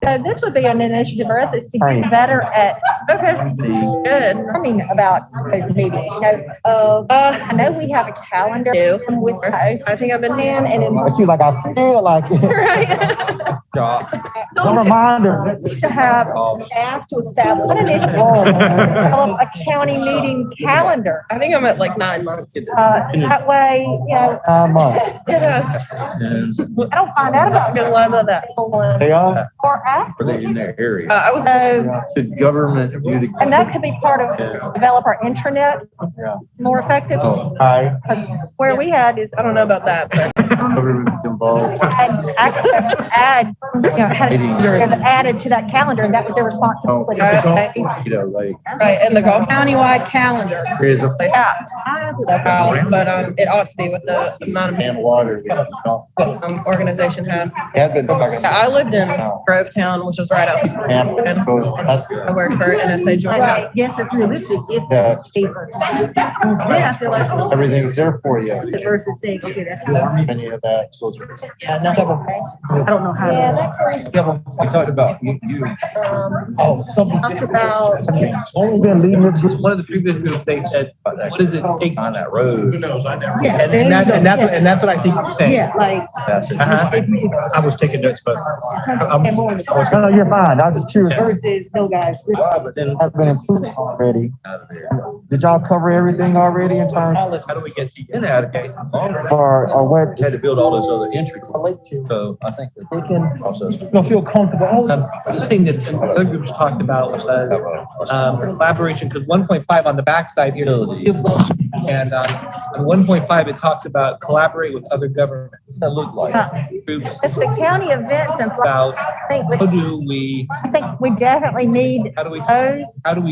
So this would be an initiative for us is to get better at good learning about those meetings. I know we have a calendar with posts. I think I've been in and It seems like I feel like it. right. A reminder. To have staff to establish an initiative of a county meeting calendar. I think I'm at like 9 months. That way, you know, 9 months. I don't find out about good level of that. They are. Or after. Are they in their area? I was. The government. And that could be part of develop our intranet more effectively. Right. Where we had is, I don't know about that, but Government involved. had access, had added to that calendar, and that was their responsibility. You know, like. Right, and the Gulf countywide calendar. There is a. Yeah. But it ought to be with the amount And of water. organization has. Had been talking. I lived in Grovetown, which is right outside. I worked for NSA Joint. Yes, it's realistic. If Yeah. yeah, I feel like Everything's there for you. versus saying, okay, that's. Any of that. Yeah, no. I don't know how. Yeah, that We talked about you. talked about. Only been leading this group. One of the previous groups, they said, what does it take on that road? Yeah, And that's what I think you're saying. Yeah, like. I was taking notes, but And more in the No, you're fine. I'm just curious. versus, no guys. but then Have been improved already. Did y'all cover everything already in terms how do we get you in out of gate? or what? We had to build all those other entries. So I think that they can process. Don't feel comfortable. The thing that other groups talked about was collaboration, because 1.5 on the backside here, and on 1.5 it talks about collaborate with other governments. What's that look like? Groups It's the county events and about I think how do we definitely need those.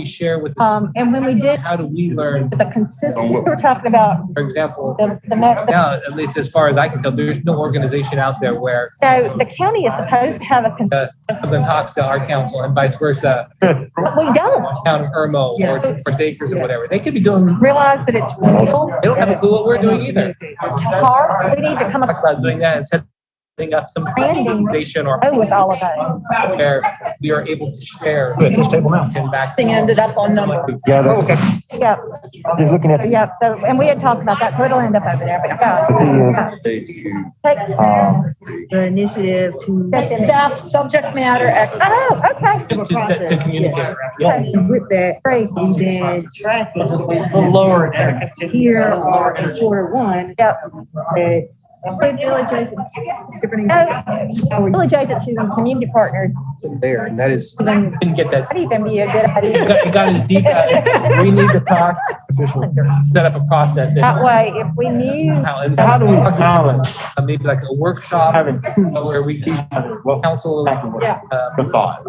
Share with and when we did how do we learn? the consistent, we were talking about For example, the now at least as far as I can tell, there's no organization out there where so the county is supposed to have a something talks to our council and vice versa. but we don't Town of Irmo or Acres or whatever. They could be doing. realize that it's real. They don't have a clue what we're doing either. Hard. We need to come Talk up about doing that and setting up some foundation or with all of those. where we are able to share. At this table now. And back. Thing ended up on number. Yeah. Okay. Yep. Just looking at. Yep. So, and we had talked about that, so it'll end up over there. But takes The initiative to. staff subject matter expert. Oh, okay. To communicate. Okay. With that, Great. we then track it. Lower. Here or in quarter one, Yep. that Village agencies and community partners. There, and that is. Didn't get that. That'd even be a good idea. It got as deep as we need to talk, set up a process. That way, if we knew. How do we balance? Maybe like a workshop where we teach council. Yeah. The thought.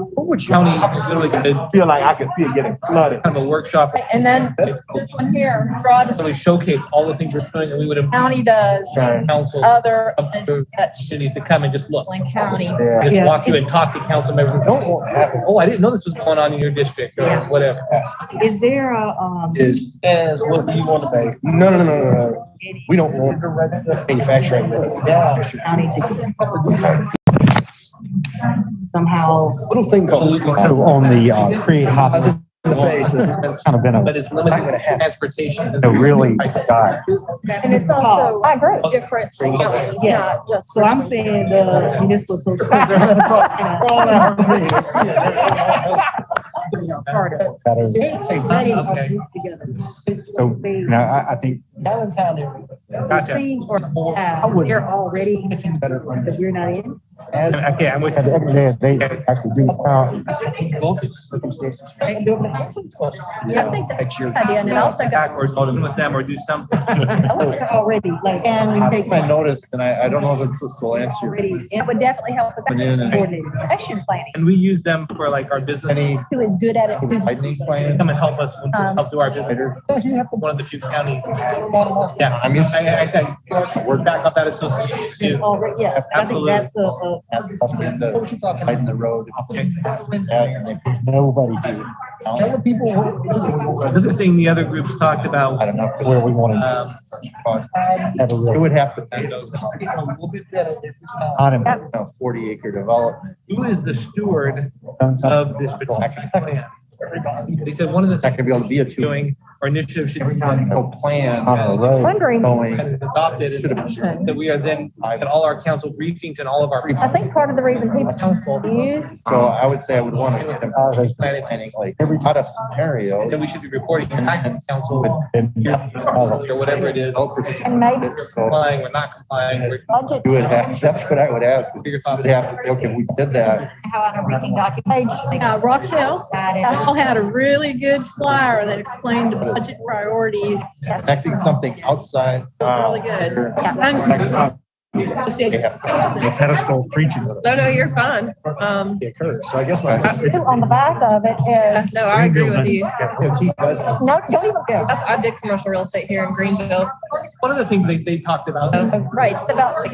County literally could Feel like I can see it getting flooded. kind of a workshop. And then on here, draw to So we showcase all the things we're doing and we would have county does, council. other That cities to come and just look. county. Yeah. Just walk you and talk to council members and say, oh, I didn't know this was going on in your district or whatever. is there a, Is. And what do you want to say? No. We don't want manufacturing. county to somehow. Little thing called. So on the create hop. The face. It's kind of been But a it's limited to transportation. really got. And it's also, I agree, different counties, Yes. not just. So I'm saying the municipal social. Part of it. Okay. So, you know, I think Gotcha. Things or they're already Better. because we're not in. As. Okay, I'm with at the end of the day, they actually do count. Circumstances. I think that's That's a your. good idea, and it also back goes. or go with them or do something. Already, like. And I think I noticed, and I don't know if it's the full answer. Already. it would definitely help with Went in that and succession planning, And we use them for like our business. any who is good at it, who's widening plan. Come and help us help do our business. One of the few counties Yeah, I mean, I said, we're back up that association too. Already, yeah, I think Absolutely. that's Lighten the road. Nobody's here. Tell the people Another thing the other groups talked about, I don't know. Where we want to have a It real. would have to be and a little bit better if it's not, On him. 40-acre development. who is the steward Done something. of this strategic plan? They said one of the It's not things gonna be able to be a doing or initiative should be done no plan On a road. Wondering, going. and is adopted and that we are then at all our council briefings and all of our. I think part of the reason people use, So I would say I would want to get them planning like every out of scenario. Then we should be reporting back to council or whatever it is. and maybe We're complying, we're not complying, we're. budget. You would have, that's what I would ask. You would have to say, okay, we did that. How our briefing document. Rochelle, y'all had a really good flyer that explained the budget priorities. Connecting something outside. It was really good. Pedestal preaching. No, you're fine. So I guess my. On the back of it is, No, I agree with you. no, don't even, I did commercial real estate here in Greenville. One of the things they talked about, right, it's about $5.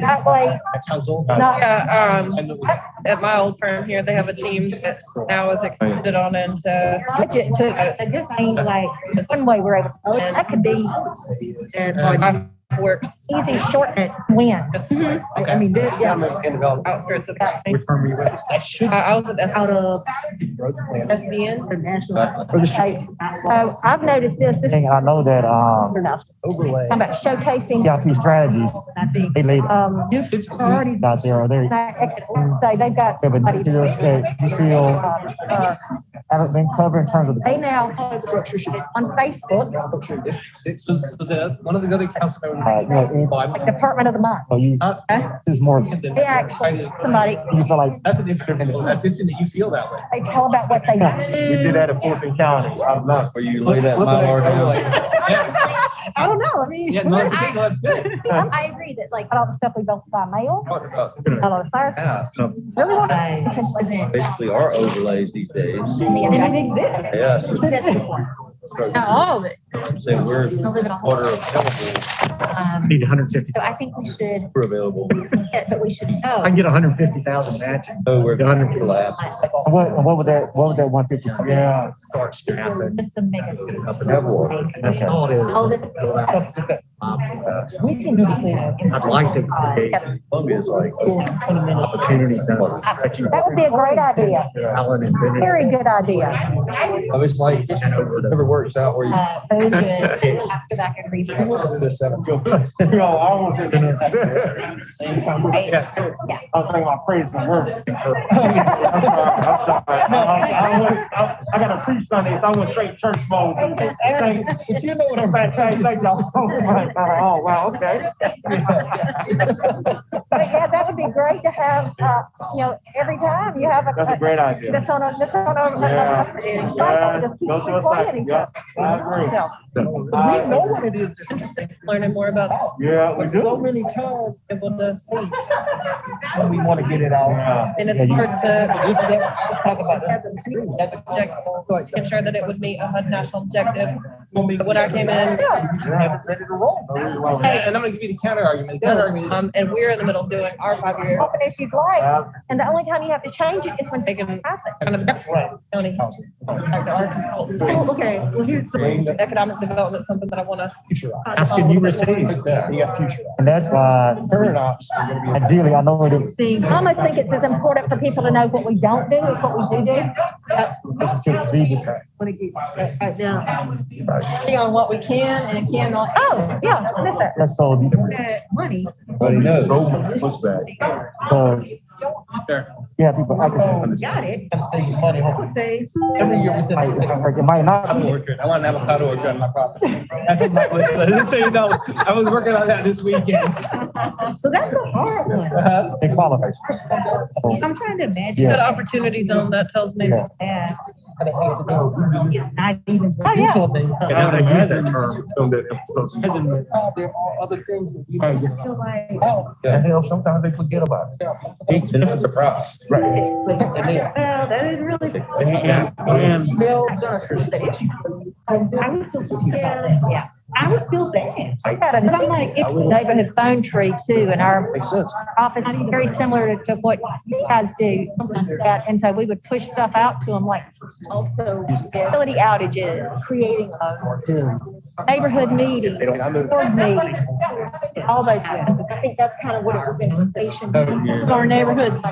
That way, council. it's not, Yeah, And at my old firm here, they have a team that now is extended on into. budget took, it just ain't like, one way we're able, that could be And my works easy shortcut win. just I mean, yeah, outskirts of that. Which firm were you with? I was at out of SBN. state. So I've noticed this Thing, I know that, Overlay. talking about showcasing, CIP strategies, they leave priorities. out there, are they? Say they've got Yeah, but somebody. you feel that you feel haven't been covered in terms of the. They now on Facebook, So the, one of the other council members. Like Department of the Month. So you, this is more, They actually, somebody, you feel like. That's an interesting, that's interesting that you feel that way. they tell about what they We do. did that at Fulton County. I'm not. Where you lay that Mylar down. I don't know, I mean. Yeah, no, that's good. I agree that like all the stuff we built by mail, all the fires. Yeah, so Really want Wasn't. basically our overlays these days. And it exists. Yeah, Existed before. Not all of it. say we're Don't live in a quarter hole. of available, Need 150. So I think we should we're available. see it, but we should know. I can get 150,000 matching. So we're Done. flat. What would that 150? Yeah. Start staffing. Just to make us. Have one. Okay. All this. We can see. I'd like to create Columbia's like, opportunities. That would be a great idea. Talent and benefit. Very good idea. I was like, never works out where you. Very good. After that, and read. Yo, I was in the Same Yeah. I was thinking about praise and work. I'm sorry. I got to preach Sunday, so I went straight church mode. But you know what I'm saying? Thank y'all so much. Oh, wow, okay. But yeah, that would be great to have, every time you have a. That's a great idea. That's on a. Yeah. Cycle, just keep Go through a replaying cycle. each Yeah, I other. agree. We know what it is. It's interesting learning more about Yeah, we so do. many times able to see. When we want to get it out. And it's hard to talk about that objective, ensure that it would meet a HUD national objective. When I came in, Ready to roll. Hey, and I'm gonna give you the counter argument. The counter argument is, and we're in the middle of doing our 5-year Open issues life, and the only time you have to change it is when taking things happen. kind of county, like our consultants. Okay, well, here's some. Economic development, something that I want to. Ask and you receive. You got future. And that's why, Current ops are gonna be. ideally, I know it is. Thing. I almost think it's as important for people to know what we don't do as what we do. Want to get right now. See on what we can and cannot. Oh, yeah, that's it. That's so. Money. Everybody knows. So much pushback. So, Sure. yeah, people. I Got it. I'm saving money. I would say. Every year we send it might not. avocado orchard. I want an avocado orchard on my property. That's what my wish list. Just so you know, I was working on that this weekend. So that's a hard one. It qualifies. I'm trying to imagine. Yeah. Set opportunity zone, that tells me. Yeah. that. It's not even. Oh, yeah. I use that term. There are other things that you I feel like. The hell, sometimes they forget about it. This is the price. Right. Well, that is really. And They'll gonna stay. I would feel, yeah, I would feel bad. I got a neighborhood phone tree too in our Makes sense. office, very similar to what you guys do. And so we would push stuff out to them, like also utility outages, creating a neighborhood meeting, board meeting, all those kinds. I think that's kind of what it was in relation. Our neighborhoods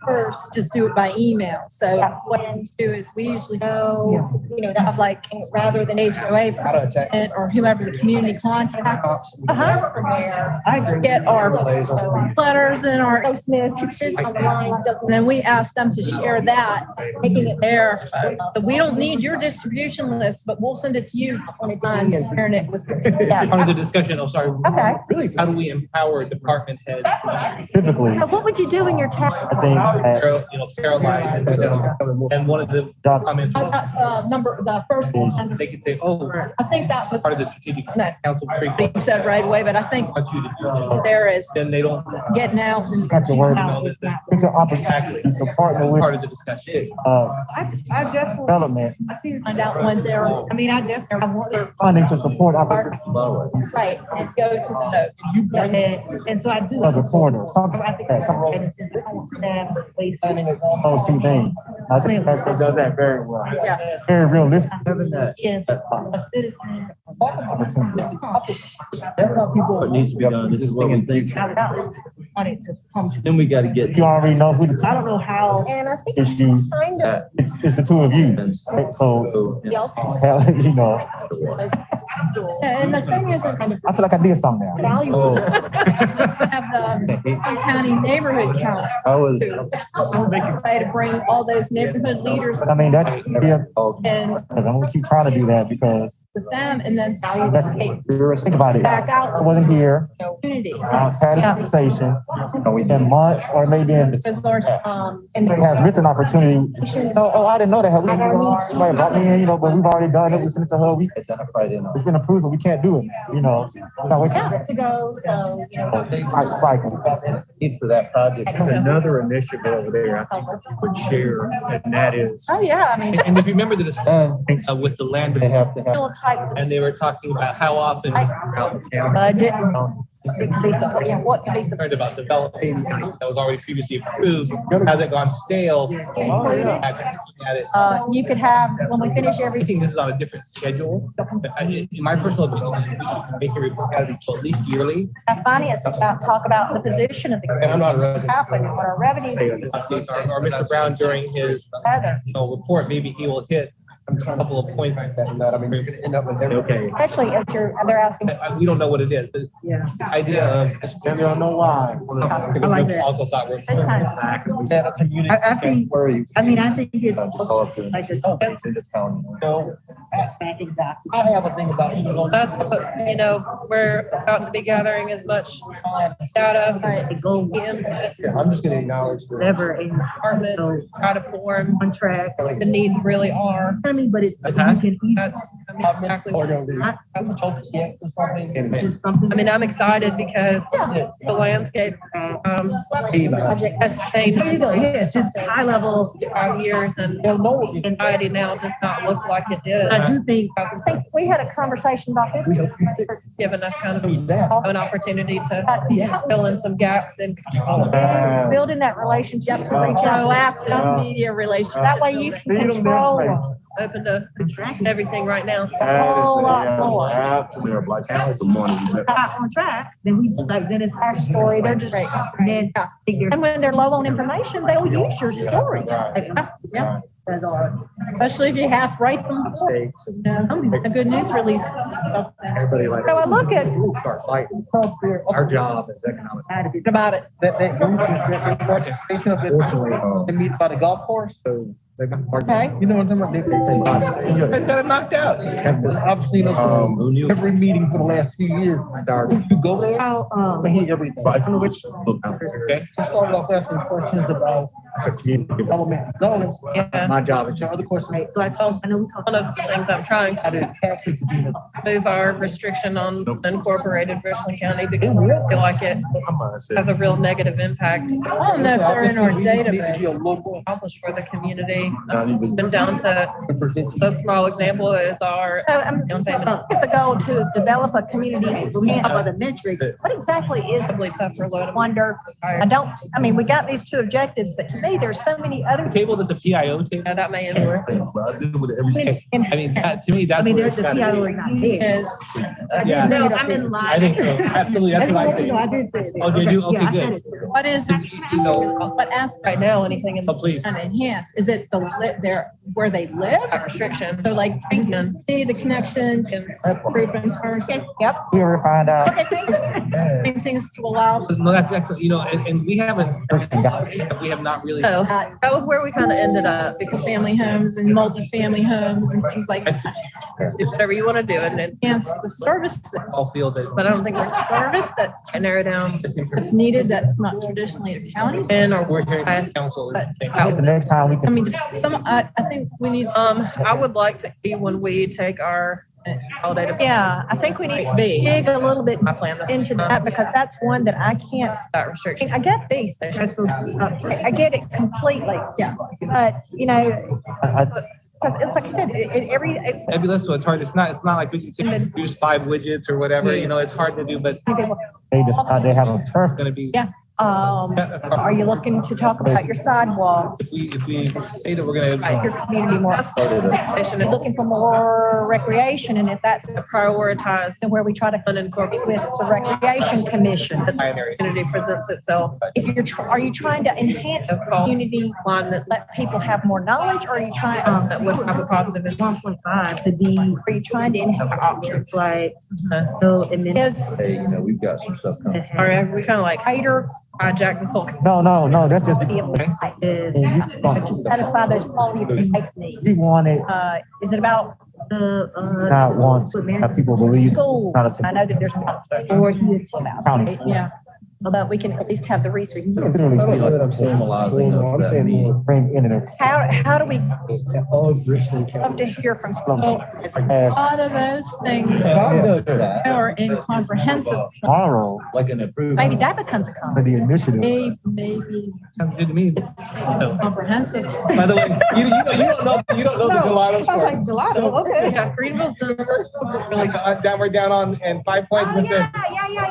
first, just do it by email. So what we do is we usually So, you know, have that like rather than HOA How to attack. or whoever the community contact. from there. I get our letters and our, So Smith, online and doesn't. then we ask them to share that, making it their phone. So we don't need your distribution list, but we'll send it to you on sharing it with. Part of the discussion, I'm sorry. Okay. How do we empower department heads? Typically, So what would you do in your town? I think that Paralyzed. And one of the comments, The first one, they could say, oh, I think that was part of the strategic council. he said right away, but I think Want you to do this. there is Then they don't. getting out and that's the word. know that the- It's an opportunity to partner with, Part of the discussion. I definitely, development, I see, find out when they're I mean, I definitely, I want to, funding to support opportunities right and go to the and so I do. of the corner, something I like think that, that's some right. And since I want staff, waste, those two things. I think that's, it does that very well. Yes. Very realistic if a citizen. opportunity. That's how people. What needs to be done, this is what we think. Wanted to come to. Then we gotta get. You already know who I the don't know how. And I think issue, kind of. it's the two of you, right? So, you know, And the thing is, I feel like I did something now. Valuable. we have the Richland County Neighborhood Council. I was. Try to bring all those neighborhood leaders I mean, that, yeah, and I'm gonna keep trying to do that because with them and then that's, think about it. back out I wasn't here, community. I had a conversation in March or maybe in, Because there's, And we have missed an opportunity. Oh, I didn't know that. Somebody brought me in, you know, but we've already done it. We sent it to her. Identified in. It's been approved, so we can't do it, you know. No, we can't. to go, so, you know. Right, cycle. Need for that project. Another initiative over there, I think would share, and that is. Oh, yeah, I mean, And if you remember the discussion with the land, They have to have. all types of and they were talking about how often budget. It could be something, yeah, what could be something. concerned about developing that was already previously approved, hasn't gone stale. At it. You could have, when we finish I everything, think this is on a different schedule. But in my personal opinion, we should make a report out at least yearly. finance about, talk about the position of the. And I'm not a resident. Happening, what our revenues. Or Mr. Brown during his Other, report, maybe he will hit a couple of points. That, I mean, you're gonna end up with every. Okay. especially if they're asking. We don't know what it is. The idea of. And you don't know why. I like that. Also thought we're. This kind of- I think, Where are you? I mean, I think it's Developed in- like a in this county. backing document. I have a thing about, that's what, you know, we're about to be gathering as much data. The goal, Input, Yeah, I'm just gonna acknowledge that. whatever, and department, try to form on track. the needs really are. I mean, but it's, you Okay. can easily, That- I mean, exactly what it's not. And just something. I mean, I'm excited because the landscape, project has changed. There you go, yeah, it's just high level. 5 years and society now does not look like it did. I do think, I think we had a conversation about this. It's given us kind of an opportunity to fill in some gaps and Building that relationship to reach out. Proactive media relations. That way you can control them. open to everything right now. a whole lot more. They're like, good morning. hot on track, then we, like, then it's Our story, they're just, and then figure. and when they're low on information, they'll use your stories. Yeah, that's all. Especially if you half write them. Mistakes and The good news releases and stuff. everybody like. So I look at, We'll start fighting. Our job is economic. Think about it. That presentation of Fortunately, they meet by the golf course. so they've been. Okay. You know what I'm talking about? They got it knocked out. I've seen us every meeting for the last few years. You go there, How, I hear everything. Which. Okay. I started off asking questions about It's a community. development zoning. Yeah. My job is. The other question, right, so I know we talked. One of the things I'm trying how to did taxes be? move our restriction on unincorporated Richland County because I feel like it has a real negative impact. I don't know if they're in our Needs to be a database. local. Accomplished for the community. county. Been down to a small example is our So down payment. if the goal too is develop a community of the metrics, what exactly is the Probably tough for a lot of. wonder? I mean, we got these two objectives, but to me, there's so many other. Table that's a PIO table. Yeah, that may end where I mean, that, to me, that's. I mean, where there's it's the gotta be. PIO is not there. is. Yeah. No, I'm in line. I think so. Absolutely. That's what I think. No, I did say that. Oh, did you? Yeah, Okay, I said good. it. What is, You know, what aspect Right now, anything in oh, please. and enhance? Is it their, where they live? the restriction. So like, see the connection and group in terms of, Yep. You ever find out? doing things to allow. No, that's actually, you know, and we we have not really. So that was where we kind of ended up because Family homes and multifamily homes and things like that. it's whatever you want to do and then, Enhance the service, All feel that. but I don't think there's service that I narrow down that's needed, that's not traditionally the counties. in or We're hearing I- from council. is the same. I guess the next time we I can. mean, I think we need. I would like to see when we take our holiday to Yeah, I think we need to dig a little bit into that because that's one that I can't, that restriction. I get these. I get it completely. Yeah. But, you know, I- because it's like you said, Maybe that's what it's hard. It's not like we can say use 5 widgets or whatever, you know, it's hard to do, but it's They decide they have a preference. gonna be. Yeah. Are you looking to talk about your sidewalks, If we say that we're gonna. your community more? Looking for more recreation, and if that's Prioritize where we try to unincorporated with the recreation commission. Binary. community presents itself. If are you trying to enhance the community, One that let people have more knowledge, or are you trying, that would have a positive impact. 1.5 to be are you trying to enhance options like, no, and then. gives Hey, you know, we've got some stuff coming. Or we kind of like cater hijack this whole. No, that's just. be able to to satisfy those quality of life needs? We want it, Is it about not want to have people believe. school? Not a I simple know that there's not or it's about, county. yeah, but we can at least have the resources. Literally feel like I'm saying a lot of things. I'm saying more bring in and How do we of Richland love County. to hear from? as A lot of those things are in comprehensive, tomorrow, Like an approved. Maybe that becomes a for comment. the initiative. maybe Sounds good to me. comprehensive. By the way, you don't know the gelato story. Gelato, okay. Yeah, Greenville's doing Really down, we're down on, and 5 points with the.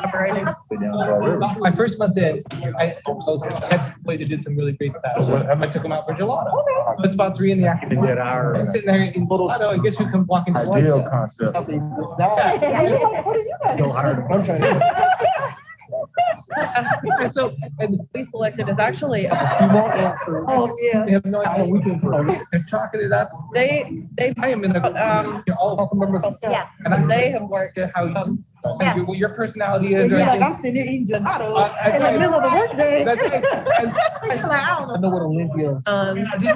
operating. My first month in, I had somebody that did some really great stuff. I took them out for gelato. So it's about 3 p.m. I'm sitting there eating gelato, and guess who comes walking to Ideal concept. What did you guys? Go higher. I'm trying to. And so, and We selected is actually, You won't answer. Oh, yeah. we have no idea. We can chalking it up. they I am in the, you're all council members. Yeah. And they have worked to how you, Yeah. what your personality is. or You're like, anything. I'm sitting here eating gelato I- in the middle of the workday. That's right. And It's like, I don't I know what Olympia.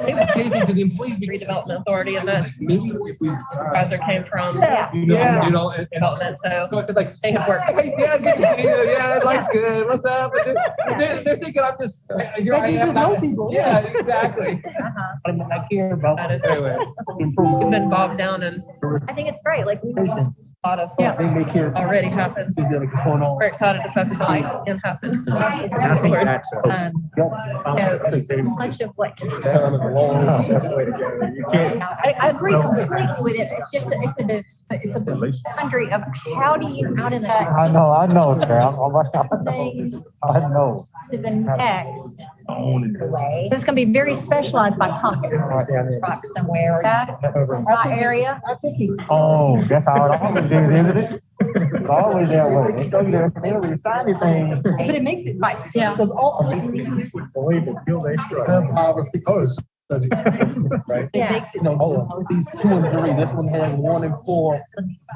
they would say things to the employees. redevelopment authority and that's Maybe if we. supervisor came from Yeah. You know, and development, so so it's like, they have worked. hey, yeah, good to see you. Yeah, life's good. What's up? And they're thinking I'm just, here I That you am. just know people. Yeah, exactly. I care about. Anyway. We've been bogged down in I think it's great, like, we a lot of They what may care. already happens. Going on. We're excited to focus on and happens. I think that's. much of what. Time is a long, that's the way to go. You can't. I agree completely with it. It's just, it's a boundary of how do you, out of that I know, sir. thing I know. to the next way. It's gonna be very specialized by content. Rock somewhere, or that, my area. Oh, that's how it always is, isn't it? It's always that way. They show you the really shiny thing. But it makes it right. Yeah. Because all of these things would believe it till they strike. Oh, it's subject, right? Yeah. Makes it. No, oh, these 2 and 3, this one has 1 and 4,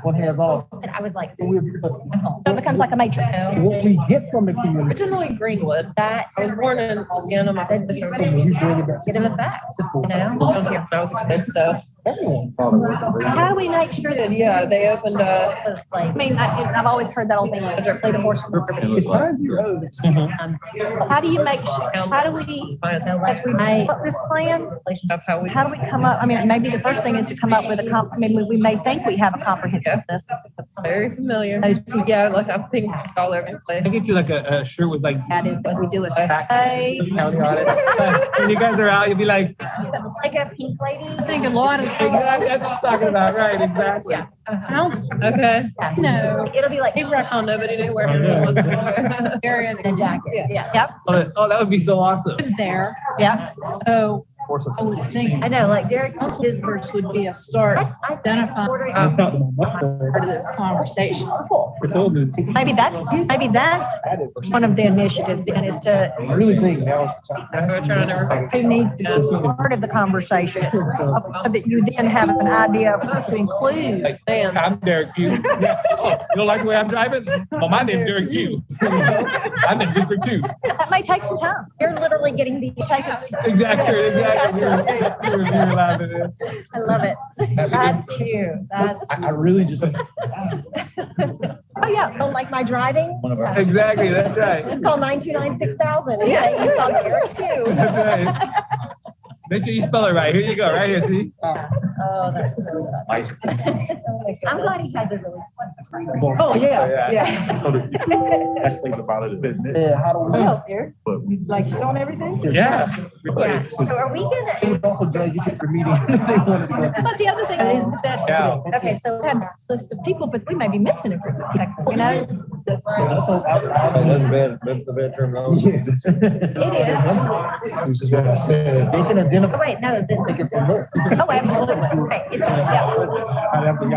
one has all. And I was like, So so it becomes like a matrix. what we get from the community. Originally Greenwood, That, I was born in Louisiana, my dad was from When you bring it back. get in effect, you know? I was here when I was a kid, so. Everyone. How do we make sure that, Yeah, they opened I mean, I've always heard that old thing, like, play the horse. It's 5 years. How do you make, how do we, as we put this plan That's how we. How do we come up? I mean, maybe the first thing is to come up with I mean, we may think we have a comprehensive list. Very familiar. Yeah, like I think all over the place. I get you like a shirt with like That is what we do as back a county on it. When you guys are out, you'll be like, like a pink lady. I think a lot of exactly, that's what I'm talking about, right? Exactly. Okay. No, it'll be like. People reckon nobody knew where. Area and a jacket. Yeah. Yep. Oh, that would be so awesome. There. Yeah. So I would think, I know, like Derek. his verse would be a start, identifying part of this conversation. Maybe that's one of the initiatives then is to, I really think now's the time. So we're trying to. who needs to be part of the conversation so that you then have an idea of who to include. Like, I'm Derek Pugh. Yeah. Oh, you don't like the way I'm driving? Well, my name's Derek Pugh. I'm in District 2. That may take some time. You're literally getting the take. Exactly. I love it. That's cute. That's. I really just. Oh, yeah. Don't like my driving? One of our. Exactly, that's right. Call 929-6000 and say you saw Derek too. That's right. Make sure you spell it right. Here you go, right here, see? Oh, that's so good. I'm glad he has a really. Oh, yeah, yeah. Best thing about it is, Yeah, how do What we? else, Derek? Like showing everything? Yeah. Yeah. So are we gonna? They would also drag you to the meeting. They wanted to go. But the other thing is that, Yeah. okay, so we have a list of people, but we may be missing a group of people, you know? That's bad, that's the bad terminology. It is. Which is what I said. They can identify. Oh, wait, no, this, oh, absolutely. Okay. It's, yeah.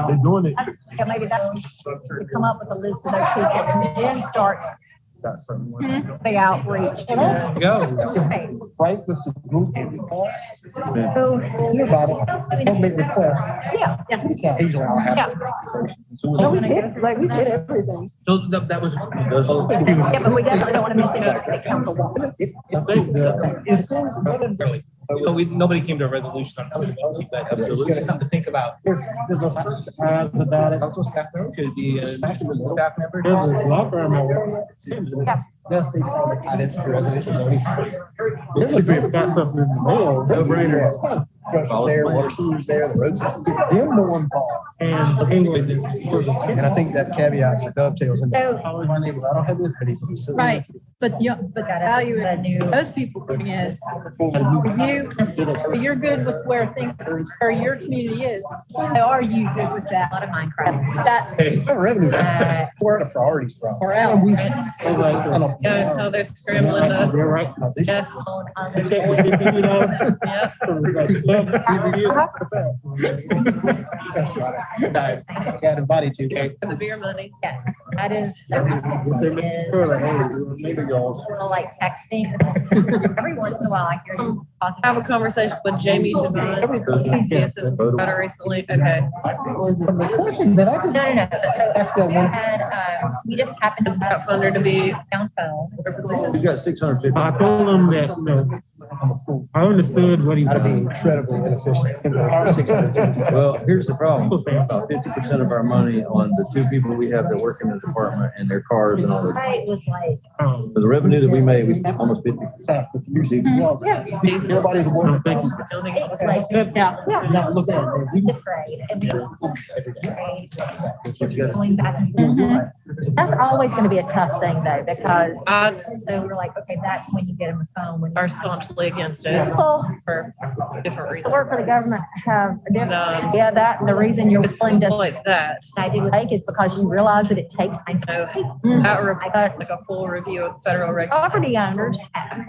They're doing it. Yeah, maybe that's to come up with a list of those people and then start the outreach. There you go. Okay. Right with the group. So, Hear about it. Don't make requests. yeah, yeah. Occasionally I'll have. Yeah. No, we did, like, we did everything. So that was. Yeah, but we definitely don't want to miss anything that council wants. So nobody came to a resolution on it, but absolutely something to think about. There's a certain about it. Council staff member could be a staff member. There's a law firm. Yeah. That's the. I didn't see the resolution. They've got something in the mail. No brainer. There, water sewers there, the road systems. Them more involved. And I think that caveats or dovetails in. So- I don't have this. Right, but yeah, but the value of those people is, you're good with where things, where your community is. Are you good with that? A lot of Minecraft. That, Revenue. We're the priorities problem. or else. Yeah, no, they're scrambling to. Yeah. Got invited to. The beer money. Yes, that is like texting. Every once in a while I hear you talking. Have a conversation with Jamie Devine. Yes, it's better recently. Okay. The question that I just. No. So we had, we just happened to Got have funder to be. down phone. You got 650. I told him that, I understood what he That'd be was. incredibly inefficient. Well, here's the problem. About 50% of our money on the two people we have that work in the department and their cars and all that. I was like, The revenue that we made was almost 50. Everybody's working. like, Yeah. Not looking at it. fifth grade and we were going back and forth. That's always going to be a tough thing though, because so we're like, okay, that's when you get them the phone. When Are staunchly against it people for different to reasons. work for the government have a different, No. yeah, that, and the reason you're It's willing to like that. I do take is because you realize that it takes time to That like a full review of federal property owners.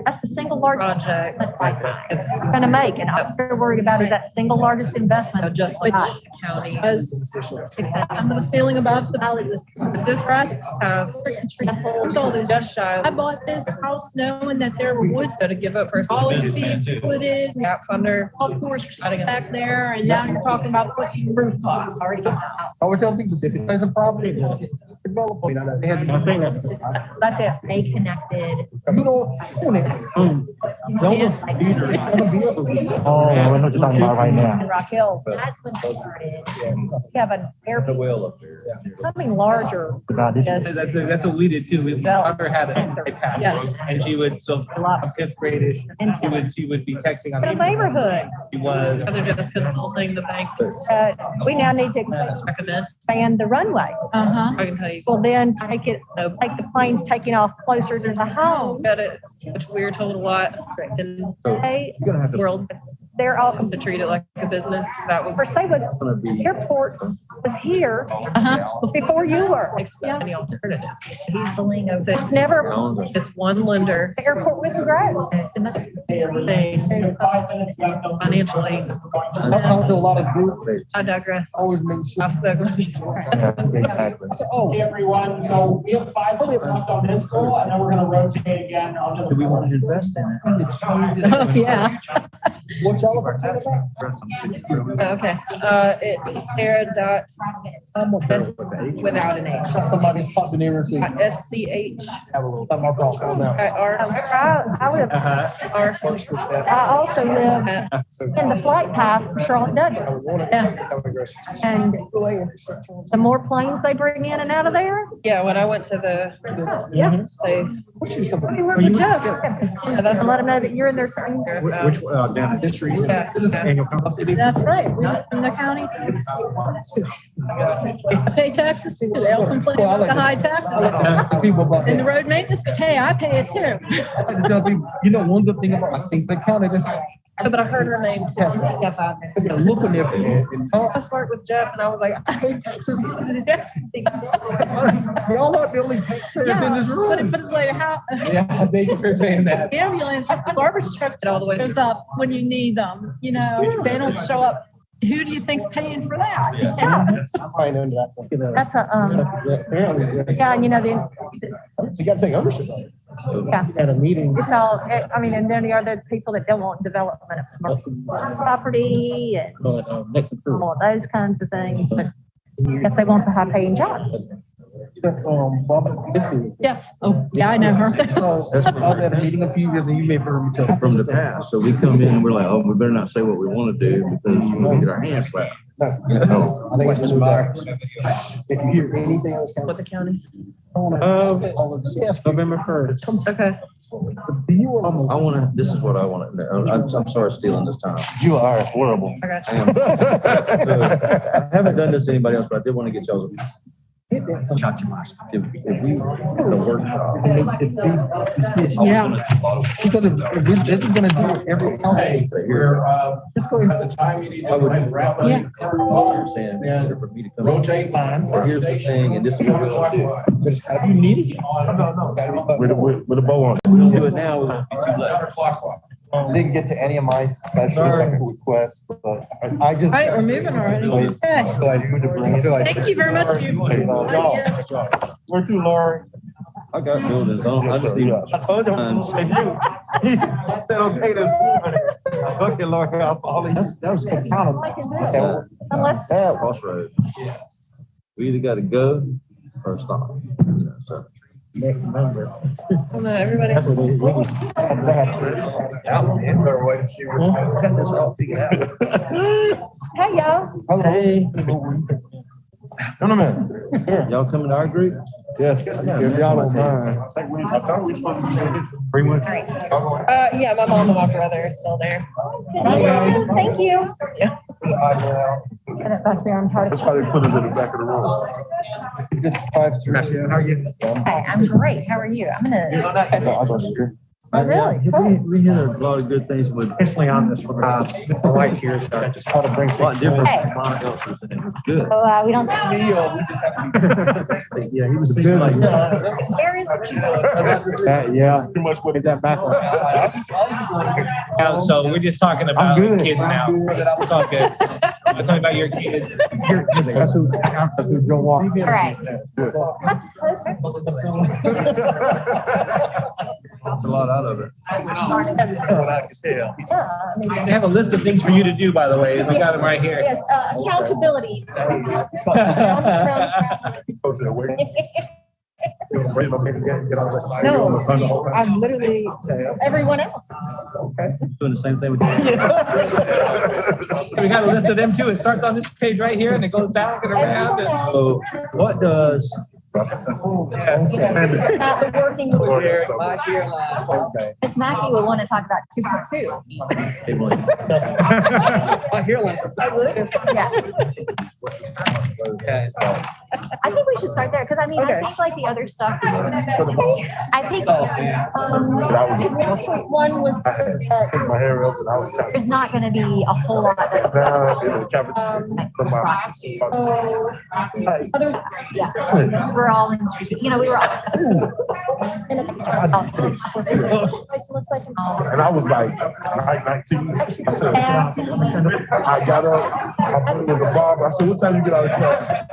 That's the single largest project. investment it's going to make, and all they're worried about is that single largest So investment. just like the county has some of the feeling about the this right told us just shy. I bought this house knowing that there were woods to give up first. Always be put in gap funder, golf course back there, and now you're talking about putting rooftops already. I would tell people if it's a property, develop. You know, they had. I think that's. That's it. Stay connected. You know, Yes. it's gonna be a. Oh, I know what you're talking about right now. And Raquel, that's when they started. We have an The airport, well up there. something larger. That's what we did too. We never had an iPad. Yes. And she would, so I'm fifth grade-ish. She would be texting on the the neighborhood. She was. Because they're just consulting the bank. We now need to Recommend. expand the runway. Uh-huh. I can tell you. Well, then take the planes taking off closer to the home. Got it, which we're told a lot in They, the world they're all, to treat it like a business. That would first say was, the airport was here before you were. explain any alternatives. He's the link of It's never, This one lender, the airport wouldn't grow. they financially, I've talked to a lot of groups. I digress. Always make sure. I've spoken with these. Oh, Hey, everyone, so we have 5 minutes left on this goal, and then we're gonna rotate again onto the. Do we want to invest in it? Oh, yeah. what's all about that? Okay, it's Sarah.Smith without an H. Somebody's popping in and saying, SCH. have a little, more problem now. I would have, R. I also live in the flight path from Charlotte Douglas. And the more planes they bring in and out of there, Yeah, when I went to the, they, we work with Jeff. That's let them know that you're in their. Which, down at this reason? yeah. That's right. We're from the county. I pay taxes too. They all complain about the high taxes. People about And the that. road maintenance, hey, I pay it too. I like to tell people, you know, one good thing about, I think the county, just, Oh, but I heard her name too. they're looking there and talk. I worked with Jeff and I was like, I hate taxes. Y'all are the only taxpayers in this room. But it's like how Yeah, thank you for saying that. ambulance, garbage truck It all the way. shows up when you need them. You know, they don't show up. Who do you think's paying for that? I'm fine under that one. That's a, yeah, and you know, So you gotta take ownership of it. yeah. At a meeting. It's all, I mean, and then the other people that don't want development of commercial property and all of those kinds of things, but if they want the high paying jobs. Bob, this is. Yes. Oh, yeah, I know her. So, I was at a meeting a few years and you may have heard me tell. From the past, so we come in and we're like, oh, we better not say what we want to do because we're gonna get our hands slapped. No, I think it's Mr. Meyer. If you hear anything else. With the county. Yes, November 1st. Okay. do you want? I wanna, this is what I wanna know. I'm sorry stealing this time. You are horrible. I got I you. am. So, I haven't done this to anybody else, but I did want to get y'all's. If we had a workshop. Yeah. Because this is gonna do every county. We're, at the time you need to wrap up. You're saying, better for me to come. Rotate line. But here's the thing, and this is what we're gonna do. You need it. With a bow on. If we don't do it now, it'll be too late. Counterclockwise. Didn't get to any of my special requests, but I just. All right, we're moving already. Okay. I feel like. Thank you very much. Where to, Laura? I got buildings. I just need. I told you. I said, okay, that's. Okay, Laura, I'll follow you. That was accountable. Unless, Crossroads. We either gotta go or stop. So. Next member. No, everybody. Better wait and see what. Got this all figured out. hey, y'all. Hey, Gentlemen. y'all coming to our group? Yes. If y'all don't mind. I thought we supposed to bring one. Yeah, my mom and my brother are still there. Thank you. Yeah. Get it back there, I'm tired That's of. why they put us in the back of the room. How are you? Hey, I'm great. How are you? I'm gonna. Really? We hear a lot of good things with. Especially on this one. The light here is Just how to bring. A lot different. Hey. It's good. Oh, we don't. Yeah, he was thinking like. Where is it? Yeah, too much with that back. So we're just talking about good. kids now. It's all good. I'm talking about your kids. That's who Joe Walker. All right. It's a lot out of it. They have a list of things for you to do, by the way. We got them right here. Yes, accountability. No, I'm literally everyone else. Doing the same thing with you. We got a list of them too. It starts on this page right here and it goes back and around. And So what does Not the working. Okay. Miss Mackey would want to talk about 2.2. My hairline's. Yeah. Okay. I think we should start there, because I mean, I think like the other stuff, I think, 1.1 was, Took my hair up and I was trying. there's not gonna be a whole lot that. Now, in the cafeteria, put my- Others, yeah, we're all in, you know, we were all. And I was like 19. I said, I got up, my brother was a barber. I said, what time you get out of class?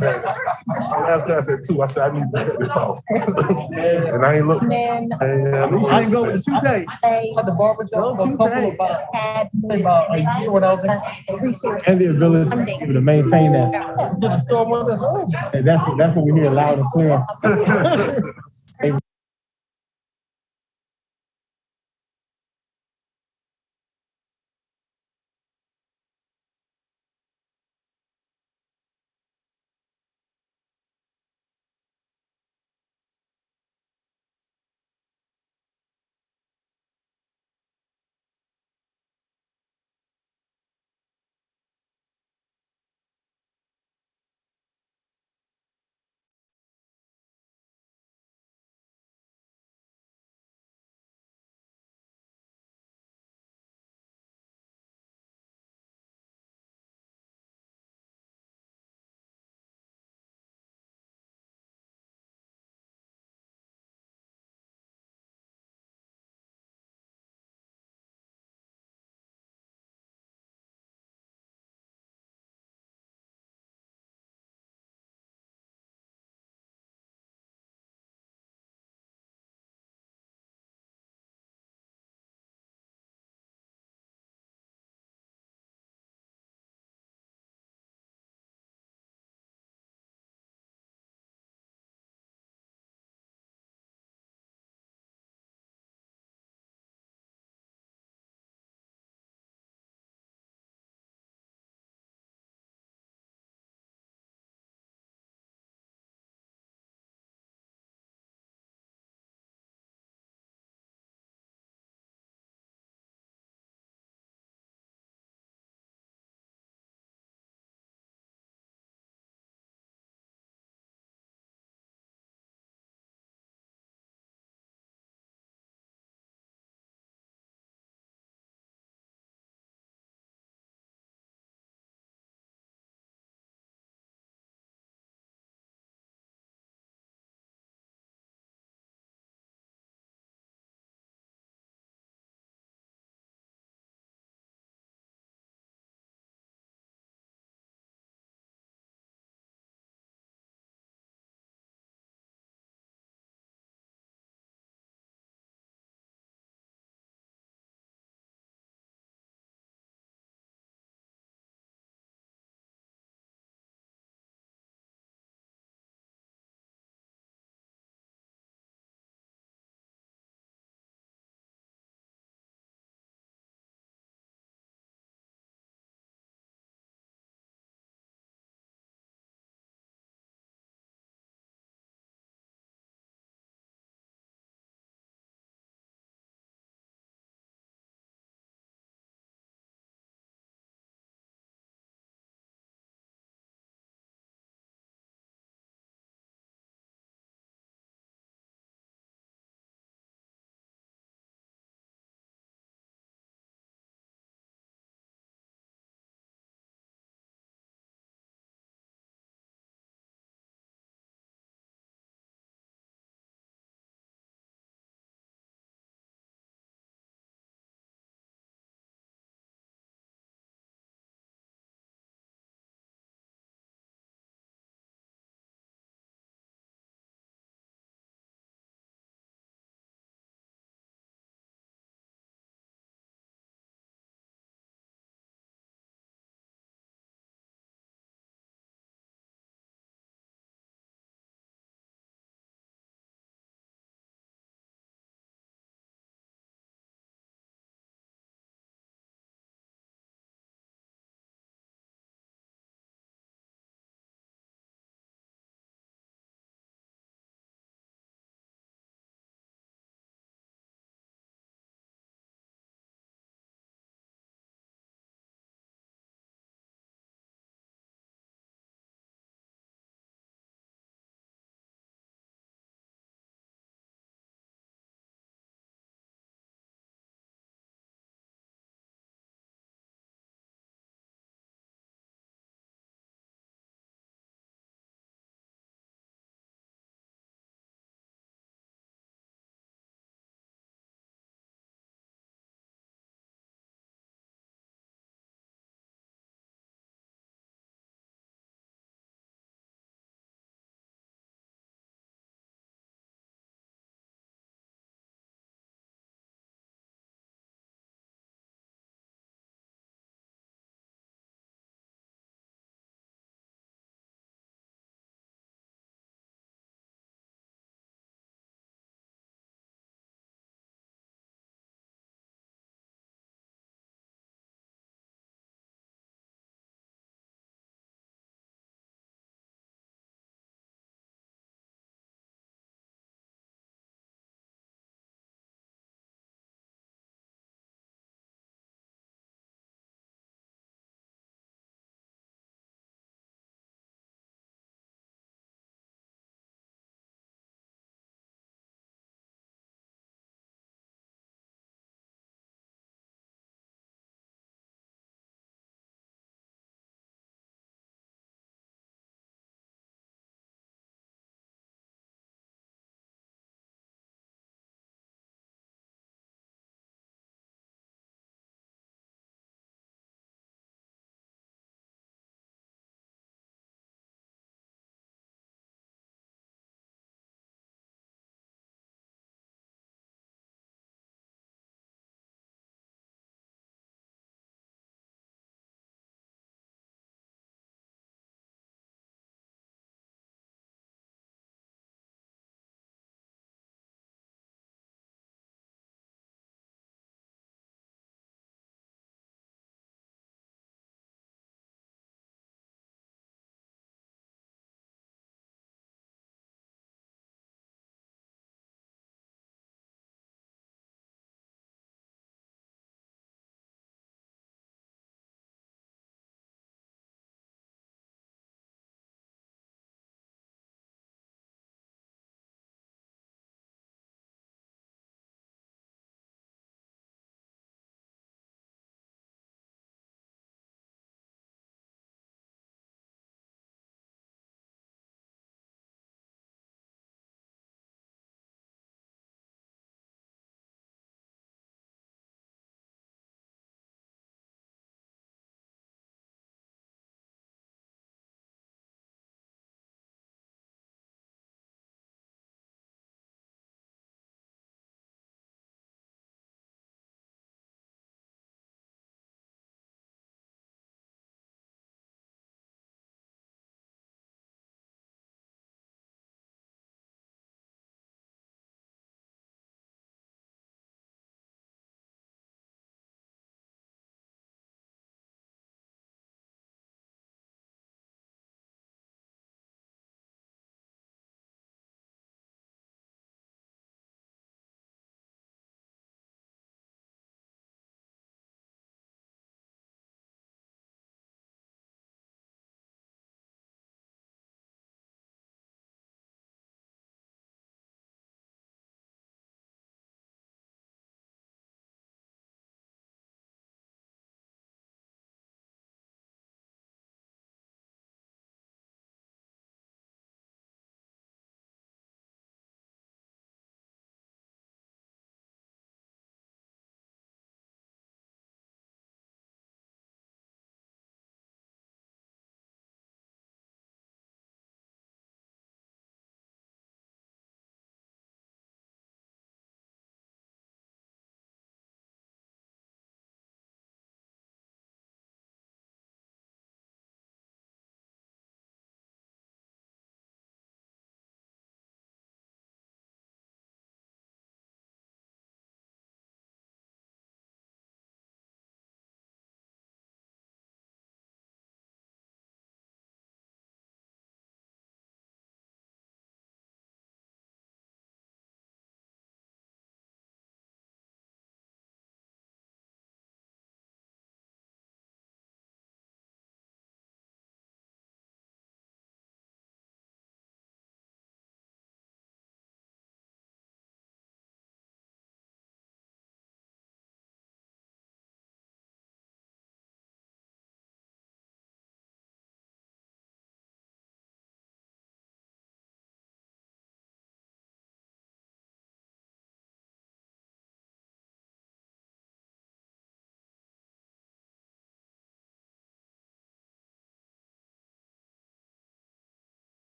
My last class at 2. I said, I need to cut this off. And I ain't looked. Then I ain't go with 2 days. they At the barber shop, a couple had about a year when I was in. us resources. And the ability to maintain that. And that's what we hear loud and clear.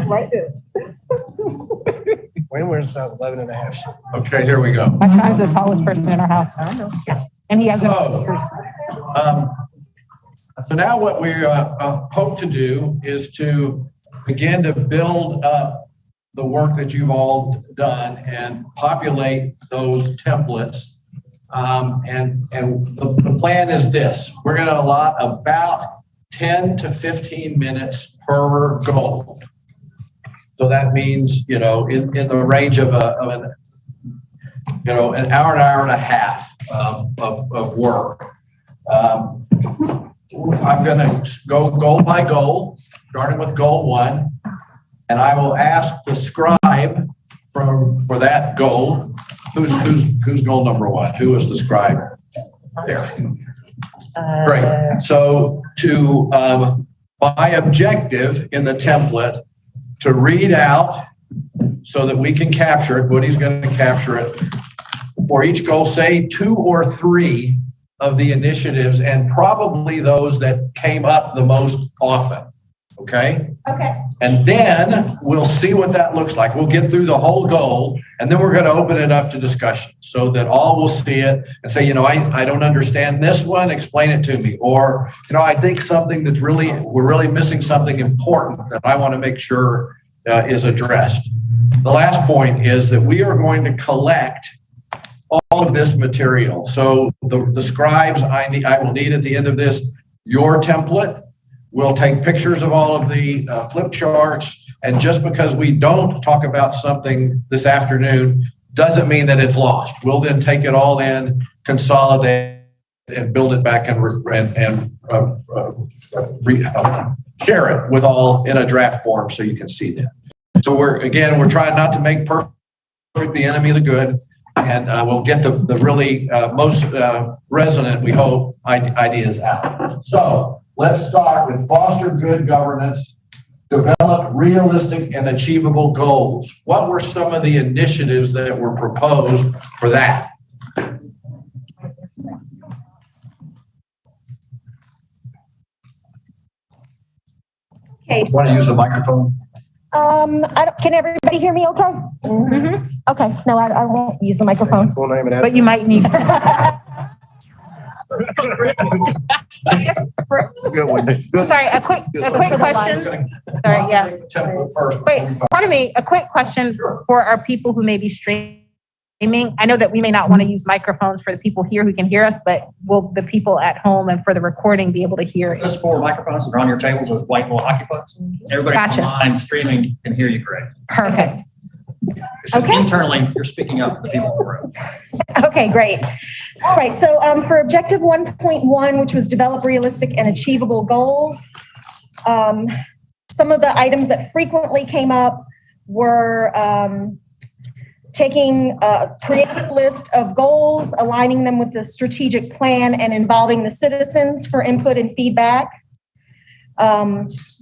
Right there. Wayne wears size 11 and a half. Okay, here we go. My son's the tallest person in our house. I know. Yeah. And he has. So now what we hope to do is to begin to build up the work that you've all done and populate those templates. And the plan is this: we're going to allot about 10 to 15 minutes per goal. So that means, in the range of an hour and a half of work. I'm going to go goal by goal, starting with goal 1, and I will ask the scribe for that goal. Who's goal number 1? Who is the scribe? There. Great. So my objective in the template to read out so that we can capture it. Woody's going to capture it for each goal. Say 2 or 3 of the initiatives, and probably those that came up the most often. Okay? Okay. And then we'll see what that looks like. We'll get through the whole goal, and then we're going to open it up to discussion so that all will see it and say, I don't understand this one, explain it to me. Or, I think we're really missing something important that I want to make sure is addressed. The last point is that we are going to collect all of this material. So the scribes, I will need at the end of this your template. We'll take pictures of all of the flip charts. And just because we don't talk about something this afternoon doesn't mean that it's lost. We'll then take it all in, consolidate, and build it back and share it with all in a draft form so you can see that. So we're trying not to make perfect the enemy of the good. And we'll get the really most resonant, we hope, ideas out. So let's start with foster good governance, develop realistic and achievable goals. What were some of the initiatives that were proposed for that? Okay. Want to use the microphone? Can everybody hear me okay? Mm-hmm. Okay, no, I won't use the microphone. Full name and But you might need. That's a good one. Sorry, a quick question. Sorry, yeah. Wait, pardon me, a quick question for our people who may be streaming. I know that we may not want to use microphones for the people here who can hear us, but will the people at home and for the recording be able to hear it? Those 4 microphones that are on your tables, those white will occupies. Everybody Gotcha. online streaming can hear you correct. Perfect. It's just Okay. internally, you're speaking up to the people in the room. Okay, great. All right, so for objective 1.1, which was develop realistic and achievable goals, some of the items that frequently came up were creating a list of goals, aligning them with the strategic plan, and involving the citizens for input and feedback.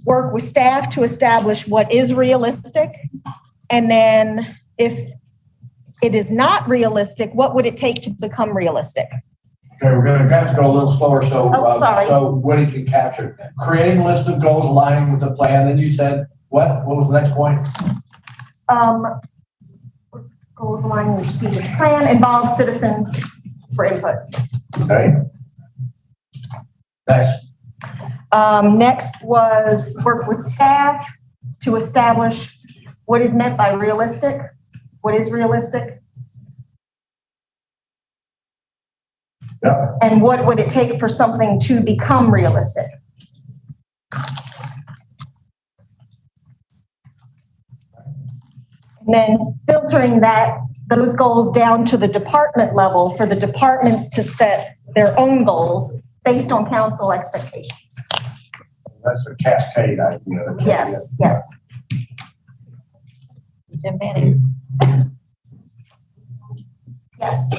Work with staff to establish what is realistic. And then if it is not realistic, what would it take to become realistic? Okay, we're going to have to go a little slower so sorry. so Woody can capture it. Creating a list of goals aligning with the plan. Then you said what? What was the next point? Goals aligning with the strategic plan, involve citizens for input. Okay. Next. Next was work with staff to establish what is meant by realistic. What is realistic? Yeah. And what would it take for something to become realistic? And then filtering those goals down to the department level for the departments to set their own goals based on council expectations. That's a cascade idea. Yes, yes. Jim Manning. Yes.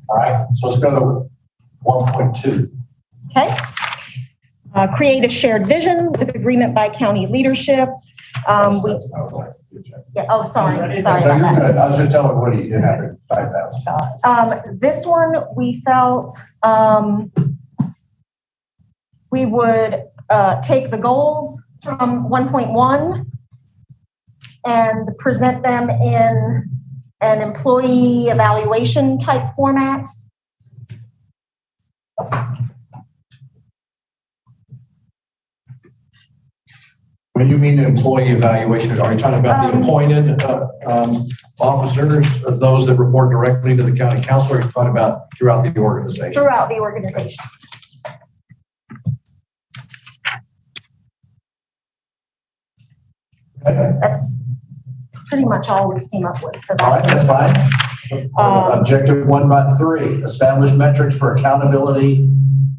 All right, so let's go to 1.2. Okay. Create a shared vision with agreement by county leadership. Yeah, oh, sorry about No, you're that. good. I was just telling Woody you didn't have to type that. This one, we felt we would take the goals from 1.1 and present them in an employee evaluation type format. When you mean employee evaluation, are you talking about the appointed officers, of those that report directly to the county council, or are you talking about throughout the organization? Throughout the organization. That's pretty much all we came up with for that. All right, that's fine. Objective 1.3, establish metrics for accountability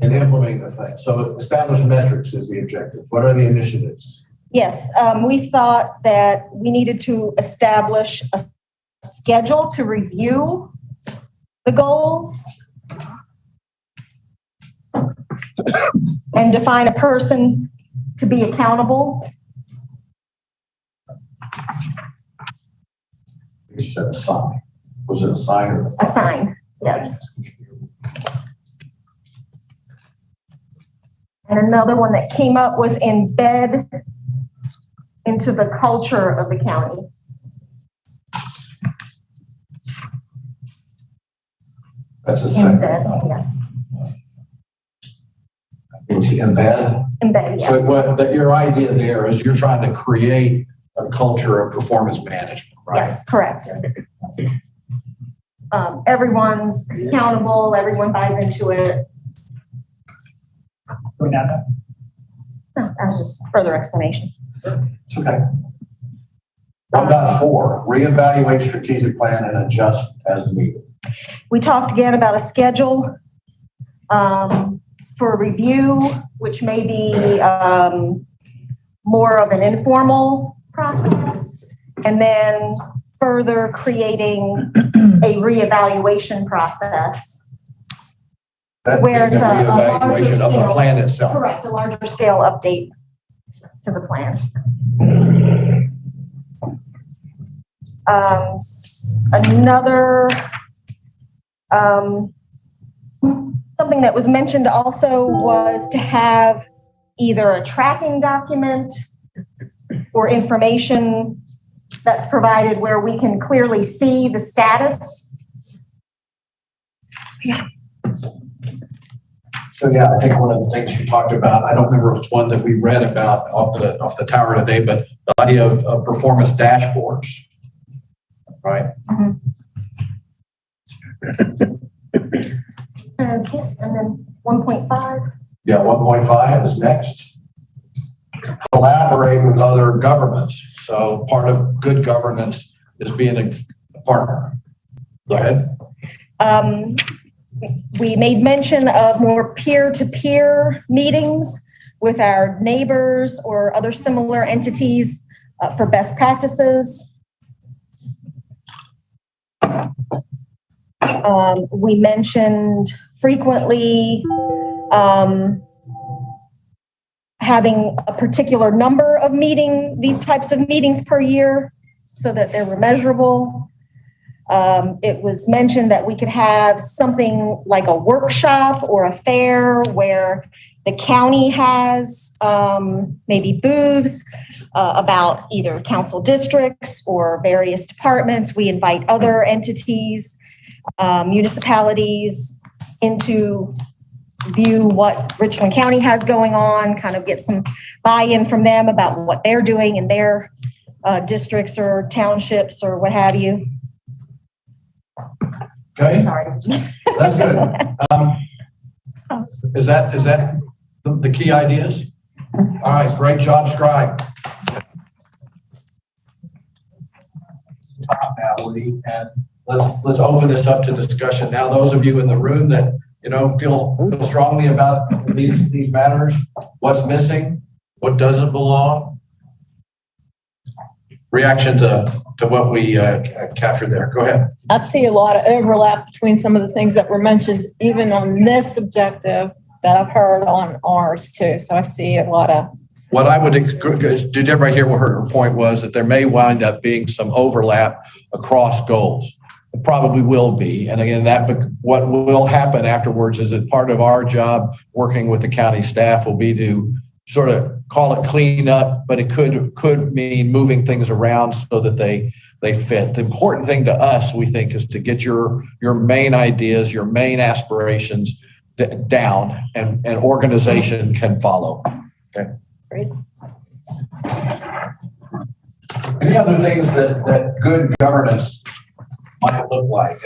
and implementing the thing. So establish metrics is the objective. What are the initiatives? Yes, we thought that we needed to establish a schedule to review the goals and define a person to be accountable. You said a sign. Was it a sign or A sign, yes. And another one that came up was embed into the culture of the county. That's a second. Embed, yes. It's embed. Embed, So yes. what, that your idea there is you're trying to create a culture of performance management, right? Yes, correct. Everyone's accountable, everyone buys into it. No, that was just further explanation. It's okay. 1.4, reevaluate strategic plan and adjust as needed. We talked again about a schedule for review, which may be more of an informal process, and then further creating a reevaluation process. That Where it's a larger reevaluation of the scale. plan itself. Correct, a larger scale update to the plan. Another something that was mentioned also was to have either a tracking document or information that's provided where we can clearly see the status. So yeah, I think one of the things you talked about, I don't remember which one that we read about off the tower today, but the idea of performance dashboards, right? And then 1.5. Yeah, 1.5 is next. Collaborate with other governments. So part of good governance is being a partner. Go ahead. Yes. We made mention of more peer-to-peer meetings with our neighbors or other similar entities for best practices. We mentioned frequently having a particular number of these types of meetings per year so that they were measurable. It was mentioned that we could have something like a workshop or a fair where the county has maybe booths about either council districts or various departments. We invite other entities, municipalities into view what Richland County has going on, kind of get some buy-in from them about what they're doing in their districts or townships or what have you. Okay, Sorry. that's good. Is that the key ideas? All right, great job, Scribe. Now, Woody, and let's open this up to discussion. Now, those of you in the room that feel strongly about these matters, what's missing, what doesn't belong. Reaction to what we captured there. Go ahead. I see a lot of overlap between some of the things that were mentioned, even on this objective that I've heard on ours too. So I see a lot of. What I would do, Deb, right here, what her point was that there may wind up being some overlap across goals. It probably will be. And again, what will happen afterwards is that part of our job working with the county staff will be to sort of call it clean up, but it could mean moving things around so that they fit. The important thing to us, we think, is to get your main ideas, your main aspirations down, and organization can follow. Okay. Great. Any other things that good governance might look like?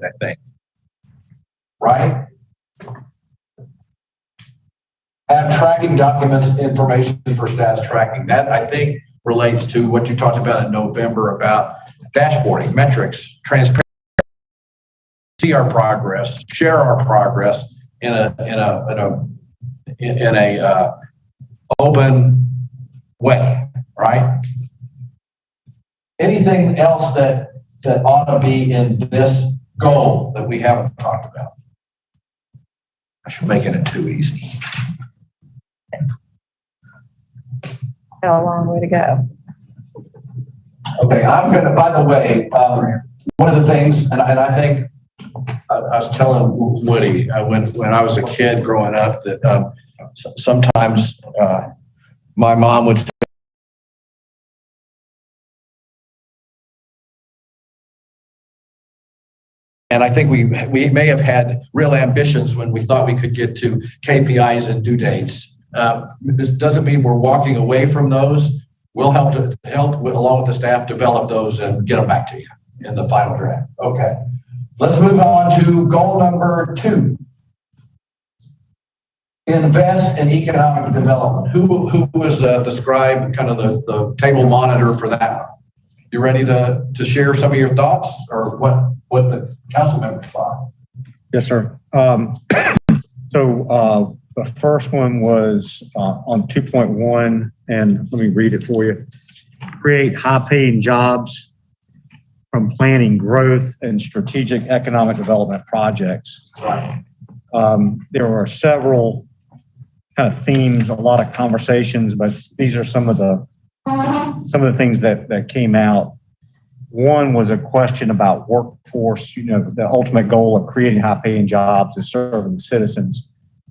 I think. Right? Have tracking documents, information for status tracking. That, I think, relates to what you talked about in November about dashboarding, metrics, transparency, see our progress, share our progress in a open way, right? Anything else that ought to be in this goal that we haven't talked about? I should make it too easy. Got a long way to go. Okay, I'm gonna, by the way, one of the things, and I think I was telling Woody when I was a kid growing up that sometimes my mom would say, and I think we may have had real ambitions when we thought we could get to KPIs and due dates. This doesn't mean we're walking away from those. We'll help along with the staff develop those and get them back to you in the final draft. Okay, let's move on to goal number 2. Invest in economic development. Who was the scribe, kind of the table monitor for that one? You ready to share some of your thoughts or what the council members thought? Yes, sir. So the first one was on 2.1, and let me read it for you. Create high-paying jobs from planning growth and strategic economic development projects. There were several kind of themes, a lot of conversations, but these are some of the things that came out. One was a question about workforce. The ultimate goal of creating high-paying jobs is serving the citizens.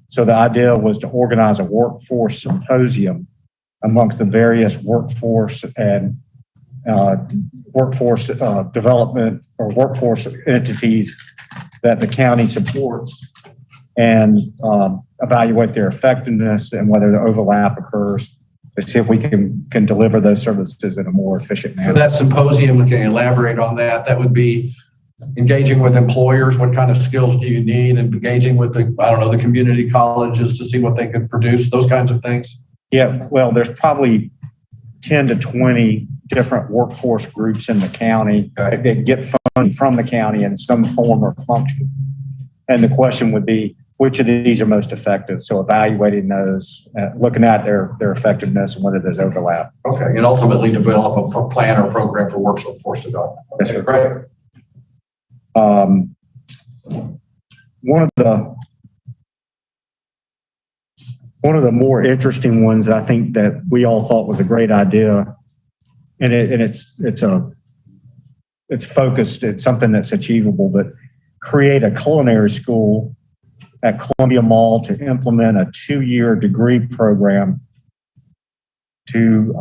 So the idea was to organize a workforce symposium amongst the various workforce and workforce development or workforce entities that the county supports and evaluate their effectiveness and whether the overlap occurs to see if we can deliver those services in a more efficient manner. So that symposium, can you elaborate on that? That would be engaging with employers. What kind of skills do you need? And engaging with the, I don't know, the community colleges to see what they could produce, those kinds of things? Yeah, well, there's probably 10 to 20 different workforce groups in the county that get funding from the county in some form or function. And the question would be, which of these are most effective? So evaluating those, looking at their effectiveness and whether there's overlap. Okay, and ultimately develop a plan or program for workforce development. Yes, sir. Great. One of the more interesting ones that I think that we all thought was a great idea, and it's focused, it's something that's achievable, but create a culinary school at Columbia Mall to implement a 2-year degree program to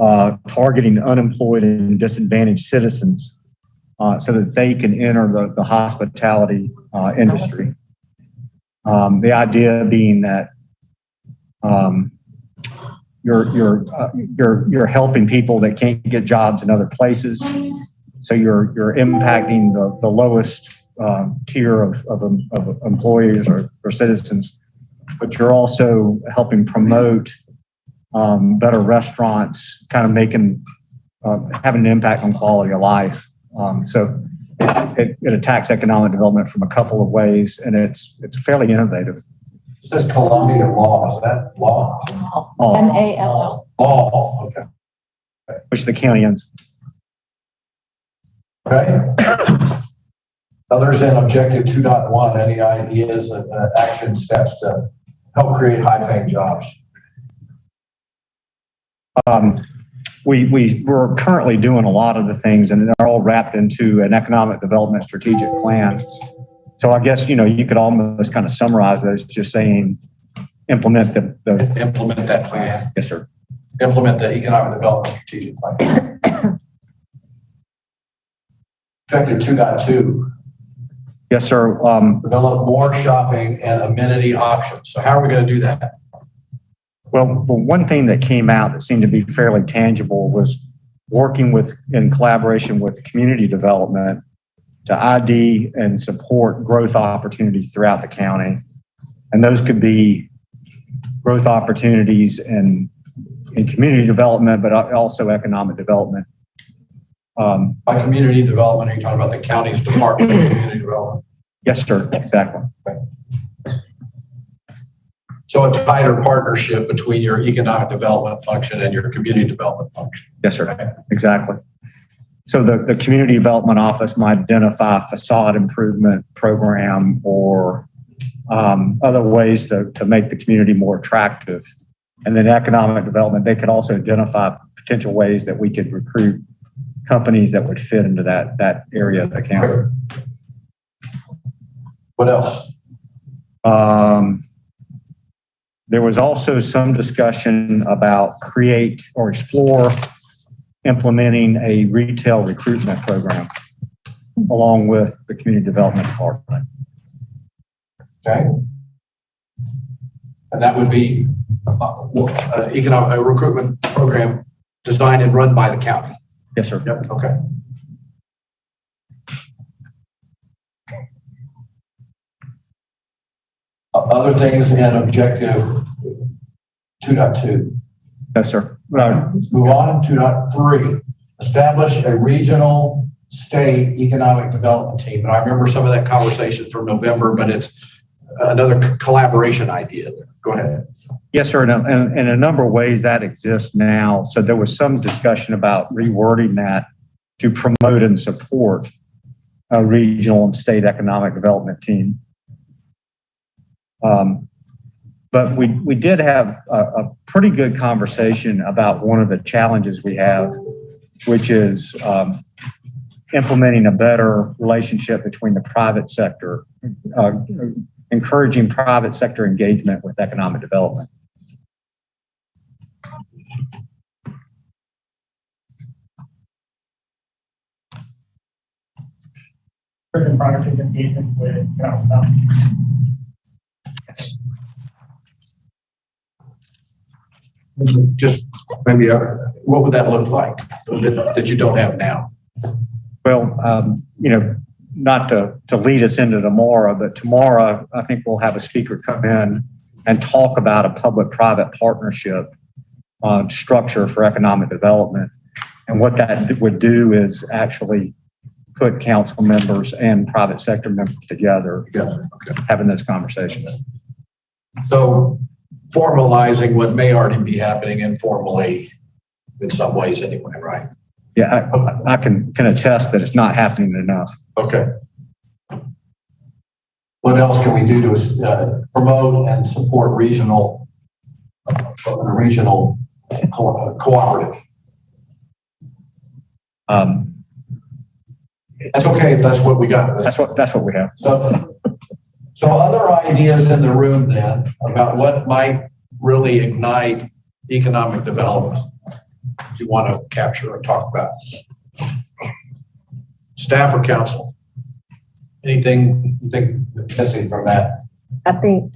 targeting unemployed and disadvantaged citizens so that they can enter the hospitality industry. The idea being that you're helping people that can't get jobs in other places. So you're impacting the lowest tier of employees or citizens, but you're also helping promote better restaurants, kind of making having an impact on quality of life. So it attacks economic development from a couple of ways, and it's fairly innovative. It says Columbia Law. Is that law? MALL. Oh, okay. Which the county owns. Okay. Others in objective 2.1, any ideas of action steps to help create high-paying jobs? We're currently doing a lot of the things, and they're all wrapped into an economic development strategic plan. So I guess, you could almost kind of summarize those just saying, implement implement that plan. Yes, sir. Implement the economic development strategic plan. Objective 2.2. Yes, sir. Develop more shopping and amenity options. So how are we going to do that? Well, the one thing that came out that seemed to be fairly tangible was working in collaboration with community development to ID and support growth opportunities throughout the county. And those could be growth opportunities in community development, but also economic development. By community development, are you talking about the county's Department of Community Development? Yes, sir, exactly. So a tighter partnership between your economic development function and your community development function. Yes, sir, exactly. So the community development office might identify a facade improvement program or other ways to make the community more attractive. And then economic development, they could also identify potential ways that we could recruit companies that would fit into that area of the county. What else? There was also some discussion about create or explore implementing a retail recruitment program along with the community development department. Okay. And that would be an economic recruitment program designed and run by the county. Yes, sir. Yep. Okay. Other things in objective 2.2. Yes, sir. Let's move on. 2.3. Establish a regional state economic development team. And I remember some of that conversation from November, but it's another collaboration idea. Go ahead. Yes, sir. And in a number of ways that exists now. So there was some discussion about rewording that to promote and support a regional and state economic development team. But we did have a pretty good conversation about one of the challenges we have, which is implementing a better relationship between the private sector, encouraging private sector engagement with economic development. certain projects engagement with, Just maybe, what would that look like that you don't have now? Well, not to lead us into tomorrow, but tomorrow, I think we'll have a speaker come in and talk about a public-private partnership structure for economic development. And what that would do is actually put council members and private sector members together, having those conversations. So formalizing what may already be happening informally in some ways anyway, right? Yeah, I can attest that it's not happening enough. Okay. What else can we do to promote and support regional cooperative? That's okay if that's what we got. That's what we have. So other ideas in the room then about what might really ignite economic development that you want to capture and talk about? Staff or council? Anything you think missing from that? I think,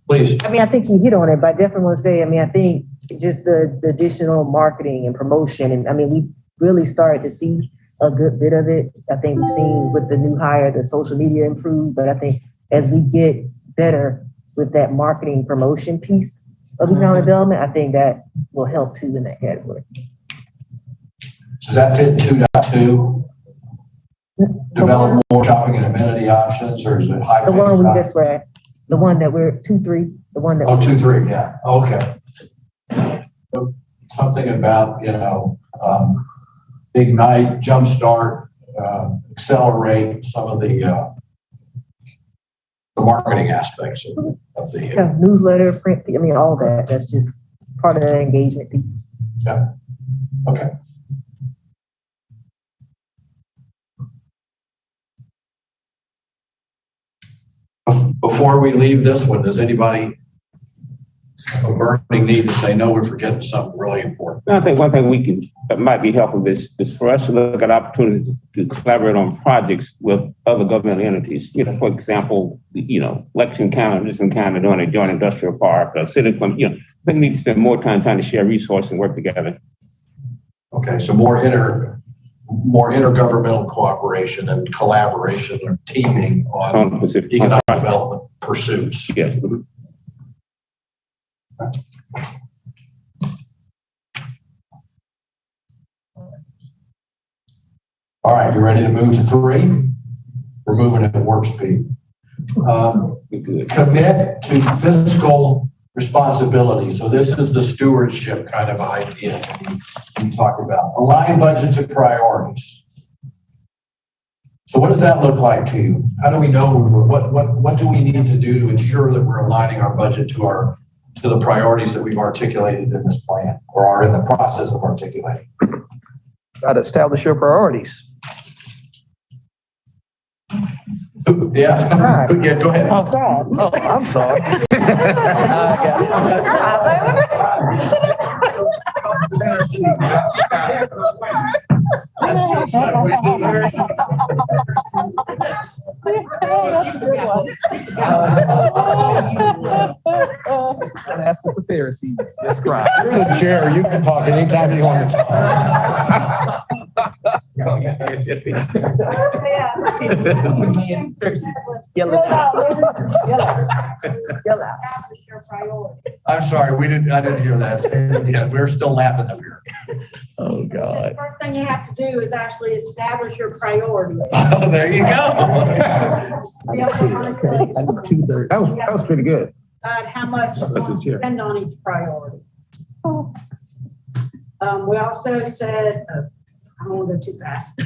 please. I think you hit on it, but I definitely want to say, I think just the additional marketing and promotion. And we really started to see a good bit of it. I think we've seen with the new hire, the social media improve, but I think as we get better with that marketing promotion piece of economic development, I think that will help too in that category. Does that fit in 2.2? Develop more shopping and amenity options, or is it high? The one we just read, the one that we're 2.3, the one that. Oh, 2.3, yeah. Okay. Something about, ignite, jumpstart, accelerate some of the marketing aspects of the newsletter, print, all that. That's just part of the engagement piece. Yeah. Okay. Before we leave this one, does anybody have a burning need to say, no, we're forgetting something really important? I think one thing that might be helpful is for us to look at opportunities to collaborate on projects with other governmental entities. For example, Richland County doing a joint industrial park, city, I think we need to spend more time trying to share resources and work together. Okay, so more intergovernmental cooperation and collaboration or teaming on economic development pursuits. Yes. All right, you ready to move to 3? We're moving at warp speed. Commit to fiscal responsibility. So this is the stewardship kind of idea we talk about. Align budget to priorities. So what does that look like to you? How do we know what do we need to do to ensure that we're aligning our budget to the priorities that we've articulated in this plan or are in the process of articulating? Got to establish your priorities. Yeah. Yeah, go ahead. Oh, I'm sorry. That's a good one. I'm asking for Pharisees. That's right. Here's a chair. You can talk anytime you want to talk. I'm sorry, I didn't hear that. Yeah, we're still laughing up here. Oh, God. The first thing you have to do is actually establish your priorities. Oh, there you go. That was pretty good. How much you want to spend on each priority. We also said, I don't want to go too fast.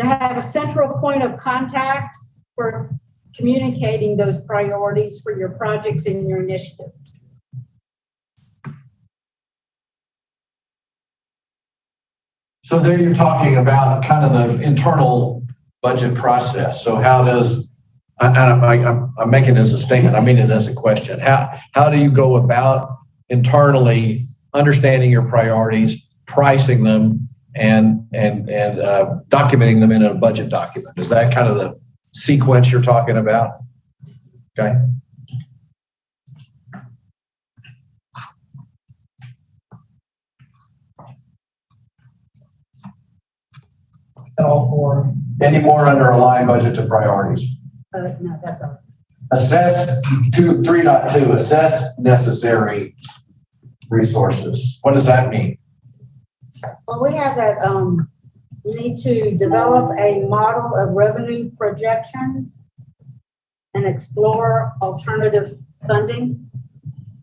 To have a central point of contact for communicating those priorities for your projects and your initiatives. So there you're talking about kind of the internal budget process. So how does, I'm making it as a statement, I mean it as a question. How do you go about internally understanding your priorities, pricing them, and documenting them in a budget document. Is that kind of the sequence you're talking about? Okay. All for any more under align budget to priorities? No, that's all. Assess 3.2, assess necessary resources. What does that mean? Well, we have that, you need to develop a model of revenue projections and explore alternative funding.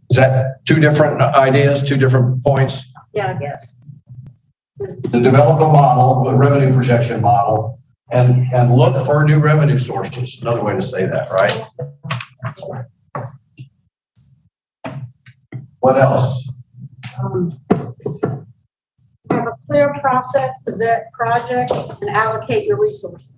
Is that two different ideas, two different points? Yeah, I guess. To develop a model, a revenue projection model, and look for new revenue sources. Another way to say that, right? What else? Have a clear process to vet projects and allocate your resources.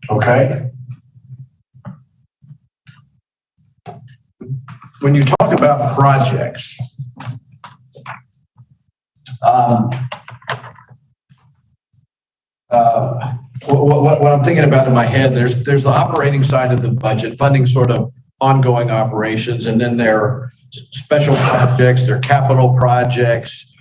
Okay. When you talk about projects, what I'm thinking about in my head, there's the operating side of the budget, funding sort of ongoing operations, and then there are special projects, there are capital projects,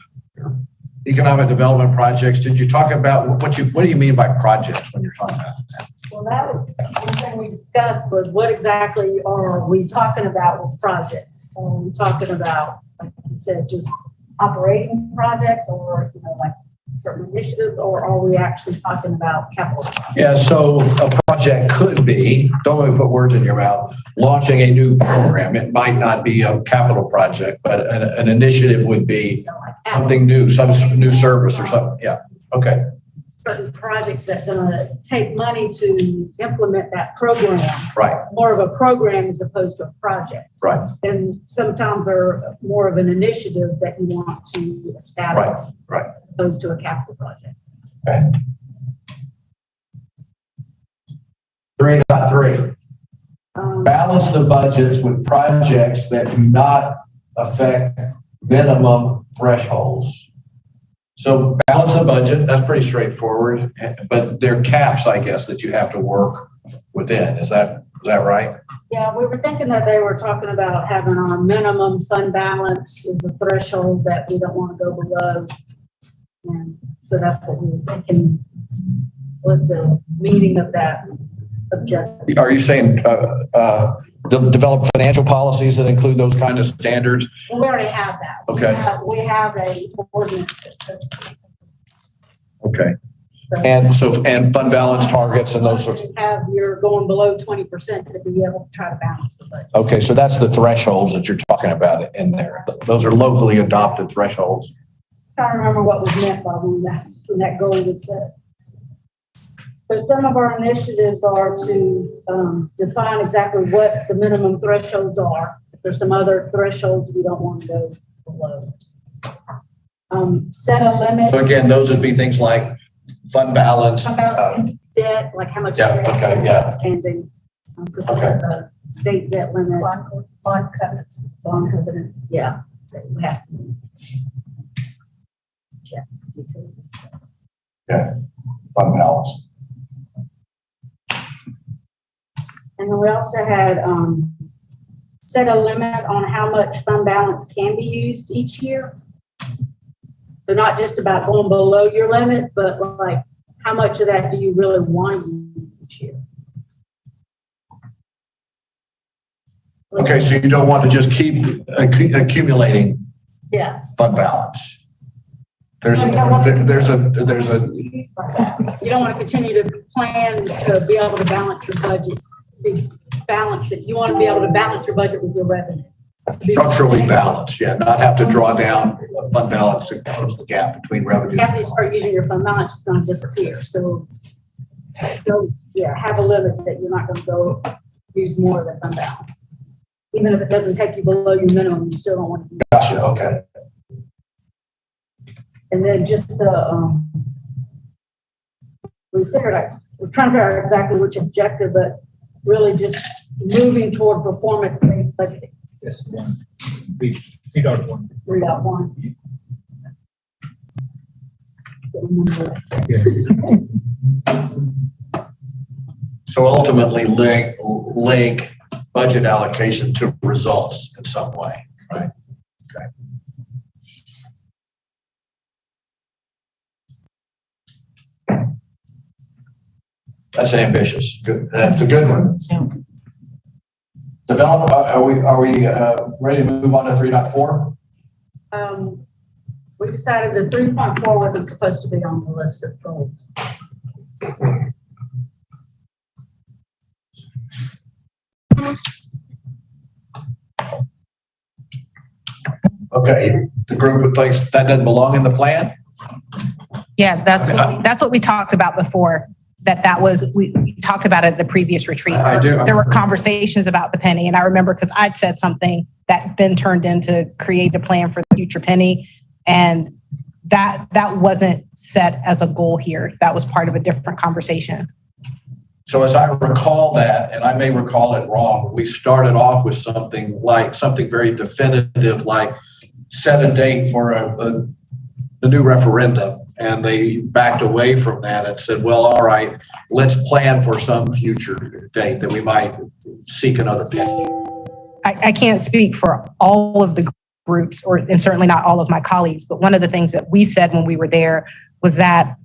economic development projects. Did you talk about what do you mean by projects when you're talking about that? Well, that was one thing we discussed was what exactly are we talking about with projects? Are we talking about, like you said, just operating projects or, like certain initiatives, or are we actually talking about capital projects? Yeah, so a project could be, don't let me put words in your mouth, launching a new program. It might not be a capital project, but an initiative would be something new, some new service or something. Yeah, okay. Certain projects that's going to take money to implement that program. Right. More of a program as opposed to a project. Right. And sometimes they're more of an initiative that you want to establish. Right. As opposed to a capital project. Okay. 3.3. Balance the budgets with projects that do not affect minimum thresholds. So balance the budget, that's pretty straightforward, but there are caps, I guess, that you have to work within. Is that right? Yeah, we were thinking that they were talking about having our minimum fund balance is a threshold that we don't want to go below. And so that's what we were thinking was the meaning of that objective. Are you saying develop financial policies that include those kind of standards? Well, we already have that. Okay. We have a ordinance that says. Okay. And fund balance targets and those sorts. You're going below 20% to be able to try to balance the budget. Okay, so that's the thresholds that you're talking about in there. Those are locally adopted thresholds. I can't remember what was meant by when that goal was set. So some of our initiatives are to define exactly what the minimum thresholds are. If there's some other thresholds we don't want to go below. Set a limit. So again, those would be things like fund balance. Debt, like how much debt outstanding. Okay. State debt limit. Bond covenants. Bond covenants, yeah. We have to. Yeah. Okay. Fund balance. And then we also had set a limit on how much fund balance can be used each year. So not just about going below your limit, but like how much of that do you really want to use each year? Okay, so you don't want to just keep accumulating fund balance. There's a you don't want to continue to plan to be able to balance your budget. See, balance it. You want to be able to balance your budget with your revenue. Structurally balanced, not have to draw down fund balance to close the gap between revenue. After you start using your fund balance, it's going to disappear. So, have a limit that you're not going to go use more of the fund balance. Even if it doesn't take you below your minimum, you still don't want to do that. Gotcha, okay. And then just we're trying to figure out exactly which objective, but really just moving toward performance-based budgeting. Yes, one. 3.1. 3.1. So ultimately link budget allocation to results in some way, right? Okay. That's ambitious. Good. That's a good one. Develop. Are we ready to move on to 3.4? We decided that 3.4 wasn't supposed to be on the list of goals. Okay, the group thinks that doesn't belong in the plan? Yeah, that's what we talked about before. We talked about it at the previous retreat. I do. There were conversations about the penny, and I remember because I'd said something that then turned into create a plan for the future penny, and that wasn't set as a goal here. That was part of a different conversation. So as I recall that, and I may recall it wrong, we started off with something very definitive, like set a date for a new referendum. And they backed away from that and said, well, all right, let's plan for some future date that we might seek another penny. I can't speak for all of the groups, and certainly not all of my colleagues, but one of the things that we said when we were there was that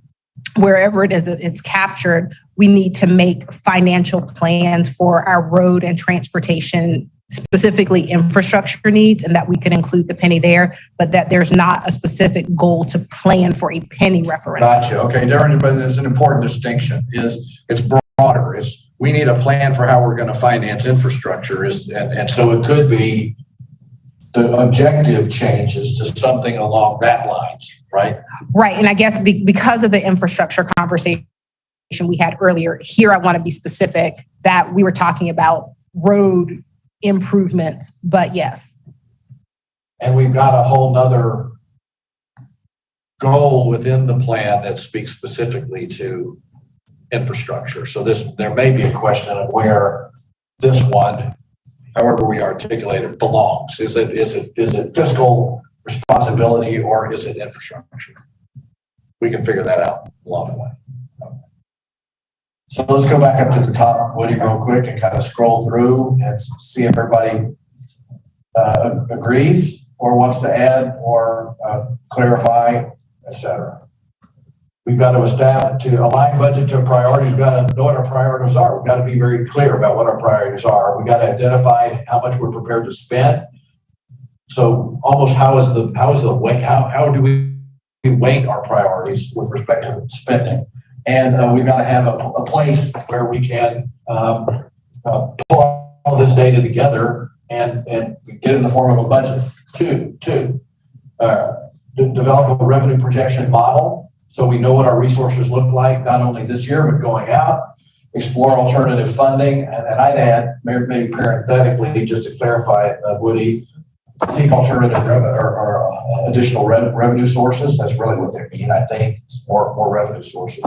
wherever it is that it's captured, we need to make financial plans for our road and transportation, specifically infrastructure needs, and that we could include the penny there, but that there's not a specific goal to plan for a penny referendum. Gotcha. Okay, Darren, but there's an important distinction. It's broader. We need a plan for how we're going to finance infrastructure. And so it could be the objective changes to something along that lines, right? Right, and I guess because of the infrastructure conversation we had earlier, here I want to be specific that we were talking about road improvements, but yes. And we've got a whole nother goal within the plan that speaks specifically to infrastructure. So there may be a question of where this one, however we articulate it, belongs. Is it fiscal responsibility or is it infrastructure? We can figure that out along the way. So let's go back up to the top, Woody, real quick and kind of scroll through and see if everybody agrees or wants to add or clarify, etc. We've got to align budget to priorities. We've got to know what our priorities are. We've got to be very clear about what our priorities are. We've got to identify how much we're prepared to spend. So almost how do we weight our priorities with respect to spending? And we've got to have a place where we can pull all this data together and get in the form of a budget. Two, develop a revenue projection model so we know what our resources look like, not only this year, but going out. Explore alternative funding. And I'd add, maybe parenthetically, just to clarify, Woody, seek alternative or additional revenue sources. That's really what they mean. I think it's more revenue sources.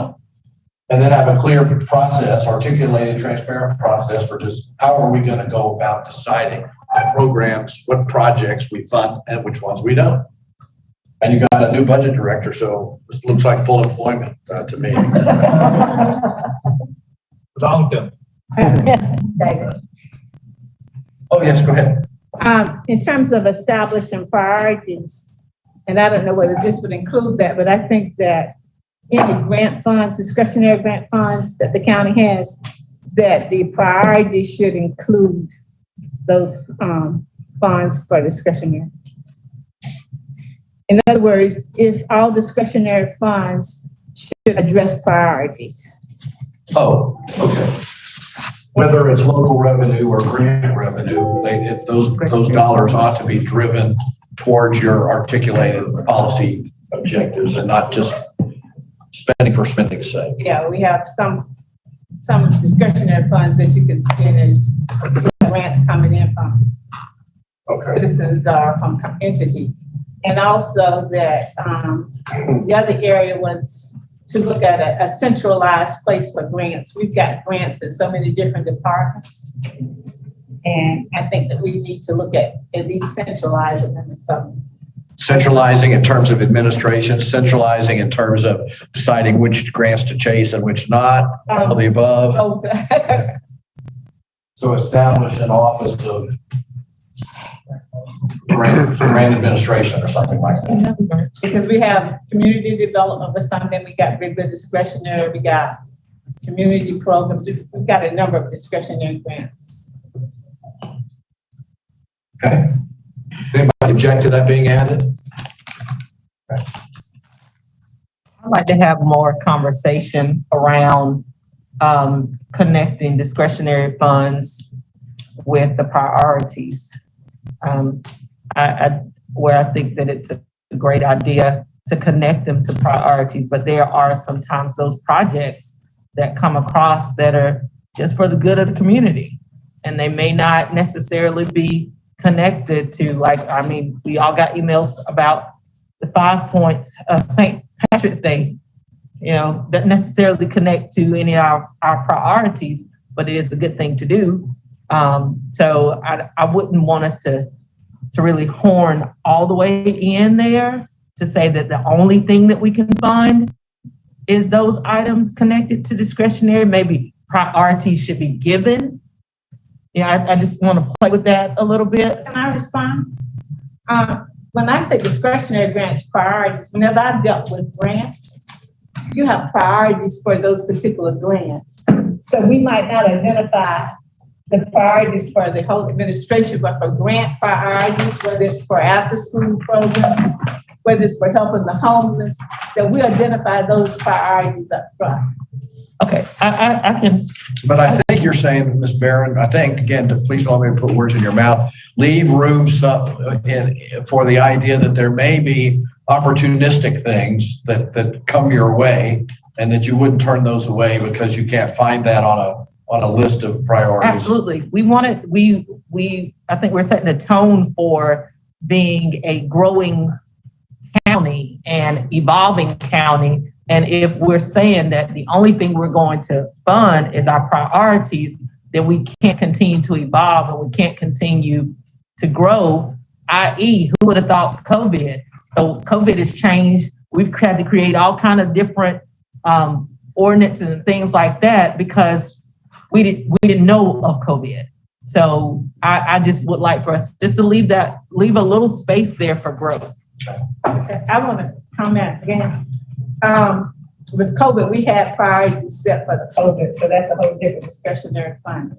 And then have a clear process, articulated, transparent process for just how are we going to go about deciding what programs, what projects we fund and which ones we don't. And you got a new budget director, so this looks like full employment to me. Long term. Oh, yes, go ahead. In terms of establishing priorities, and I don't know whether this would include that, but I think that any grant funds, discretionary grant funds that the county has, that the priority should include those funds for discretionary. In other words, if all discretionary funds should address priorities. Oh, okay. Whether it's local revenue or grant revenue, those dollars ought to be driven towards your articulated policy objectives and not just spending for spending's sake. Yeah, we have some discretionary funds that you can spend as grants coming in from citizens or from entities. And also that the other area was to look at a centralized place for grants. We've got grants in so many different departments. And I think that we need to look at least centralizing them in some. Centralizing in terms of administration, centralizing in terms of deciding which grants to chase and which not, all of the above. So establish an office of grant administration or something like that. Because we have community development with something, we got regular discretionary, we got community programs, we've got a number of discretionary grants. Okay. Anybody object to that being added? Okay. I'd like to have more conversation around connecting discretionary funds with the priorities. Where I think that it's a great idea to connect them to priorities, but there are sometimes those projects that come across that are just for the good of the community. And they may not necessarily be connected to, like, I mean, we all got emails about the 5 points of St. Patrick's Day, you know, that necessarily connect to any of our priorities, but it is a good thing to do. So I wouldn't want us to really horn all the way in there to say that the only thing that we can fund is those items connected to discretionary. Maybe priorities should be given. Yeah, I just want to play with that a little bit. Can I respond? When I say discretionary grants, priorities, whenever I've dealt with grants, you have priorities for those particular grants. So we might not identify the priorities for the whole administration, but for grant priorities, whether it's for after-school programs, whether it's for helping the homeless, that we identify those priorities up front. Okay, I can. But I think you're saying, Ms. Barron, I think, again, please don't let me put words in your mouth, leave room for the idea that there may be opportunistic things that come your way and that you wouldn't turn those away because you can't find that on a list of priorities. Absolutely. I think we're setting a tone for being a growing county and evolving county. And if we're saying that the only thing we're going to fund is our priorities, then we can't continue to evolve and we can't continue to grow, i.e., who would have thought COVID? So COVID has changed. We've had to create all kinds of different ordinances and things like that because we didn't know of COVID. So I just would like for us just to leave a little space there for growth. Okay. I want to comment again. With COVID, we had priorities set for the COVID, so that's a whole different discretionary fund.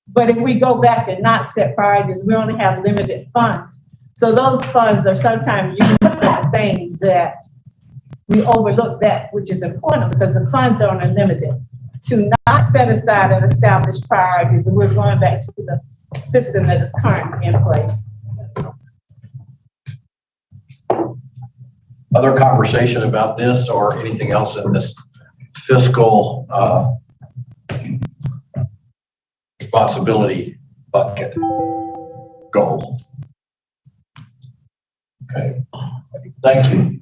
But if we go back and not set priorities, we only have limited funds. So those funds are sometimes used for things that we overlook that, which is important because the funds are unlimited. To not set aside and establish priorities, and we're going back to the system that is currently in place. Other conversation about this or anything else in this fiscal responsibility bucket goal? Okay, thank you.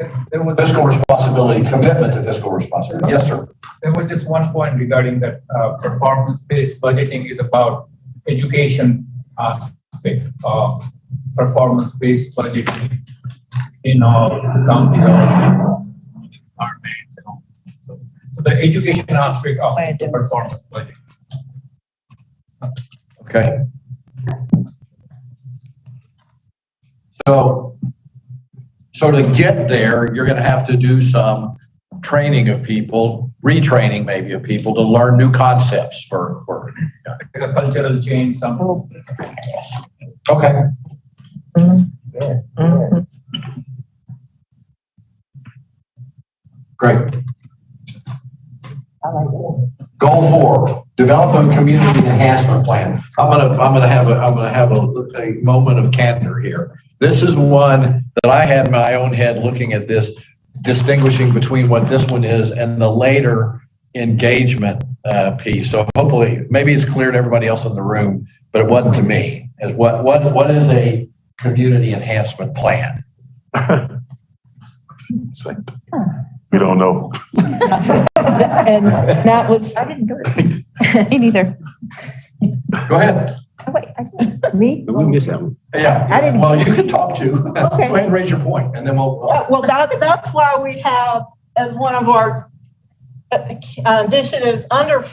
Fiscal responsibility, commitment to fiscal responsibility. Yes, sir. There was just one point regarding that performance-based budgeting is about education aspect of performance-based budgeting in our county government, departments, so the education aspect of the performance budget. Okay. So to get there, you're going to have to do some training of people, retraining maybe of people to learn new concepts for like a cultural change. Okay. Great. Goal 4, develop a community enhancement plan. I'm gonna have a moment of candor here. This is one that I had in my own head looking at this, distinguishing between what this one is and the later engagement piece. So hopefully, maybe it's clear to everybody else in the room, but it wasn't to me. What is a community enhancement plan? We don't know. And that was. I didn't do it. Me neither. Go ahead. Oh, wait, Me? We missed that one. Yeah, I didn't- well, you can talk to. Go Okay. ahead and raise your point, and then we'll. Well, that's why we have, as one of our initiatives under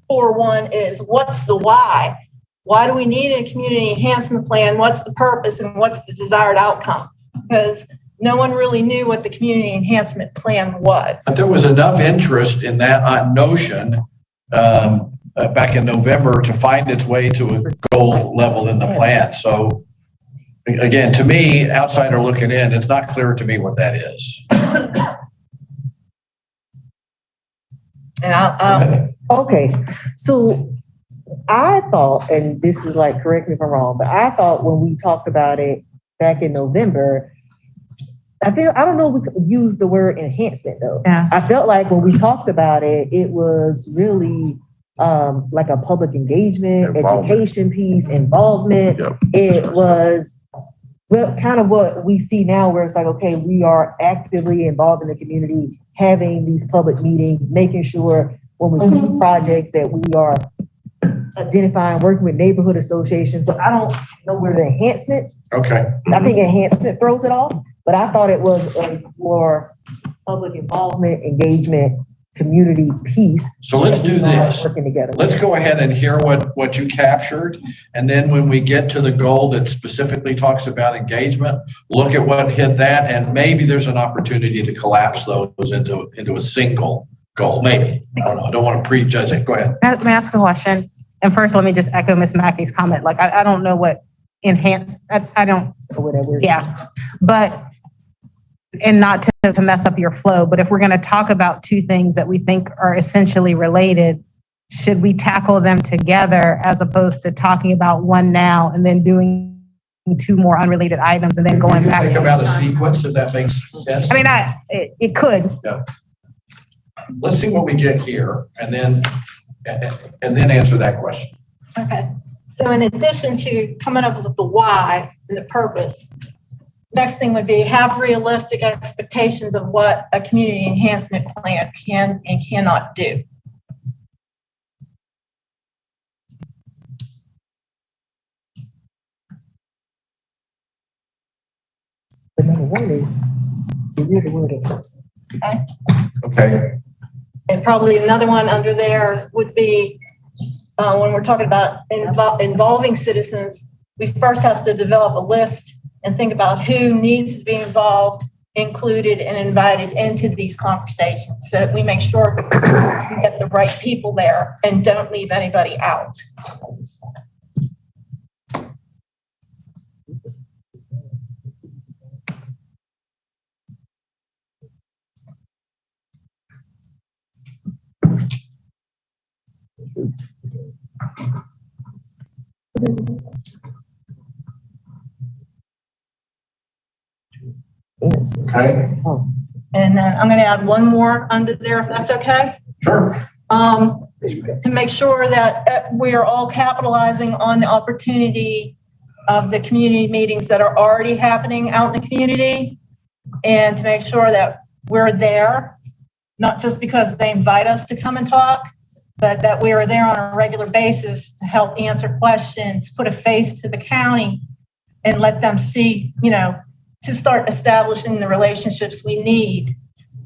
4.1 is what's the why? Why do we need a community enhancement plan? What's the purpose and what's the desired outcome? Because no one really knew what the community enhancement plan was. But there was enough interest in that notion back in November to find its way to a goal level in the plan. So again, to me, outsider looking in, it's not clear to me what that is. And Okay, so I thought, and this is like, correct me if I'm wrong, but I thought when we talked about it back in November, I don't know if we could use the word enhancement though. Yeah. I felt like when we talked about it, it was really like a public engagement, education piece, involvement. Yep. It was kind of what we see now where it's like, okay, we are actively involved in the community, having these public meetings, making sure when we do projects that we are identifying, working with neighborhood associations. So I don't know where the enhancement. Okay. I think enhancement throws it off, but I thought it was a more public involvement, engagement, community piece. So let's do this. Working together. Let's go ahead and hear what you captured. And then when we get to the goal that specifically talks about engagement, look at what hit that. And maybe there's an opportunity to collapse those into a single goal. Maybe. I don't know. I don't want to prejudge it. Go ahead. May I ask a question? And first, let me just echo Ms. Mackey's comment. Like, I don't know what enhanced, I don't, whatever. Yeah. But, and not to mess up your flow, but if we're going to talk about two things that we think are essentially related, should we tackle them together as opposed to talking about one now and then doing two more unrelated items and then going back? Think about a sequence, if that makes sense. I mean, it could. Yeah. Let's see what we get here and then answer that question. Okay. So in addition to coming up with the why and the purpose, next thing would be have realistic expectations of what a community enhancement plan can and cannot do. But number one is, review the word of. Okay. Okay. And probably another one under there would be when we're talking about involving citizens, we first have to develop a list and think about who needs to be involved, included, and invited into these conversations so that we make sure we get the right people there and don't leave anybody out. Okay. And then I'm going to add one more under there, if that's okay. Sure. To make sure that we are all capitalizing on the opportunity of the community meetings that are already happening out in the community, and to make sure that we're there, not just because they invite us to come and talk, but that we are there on a regular basis to help answer questions, put a face to the county, and let them see, to start establishing the relationships we need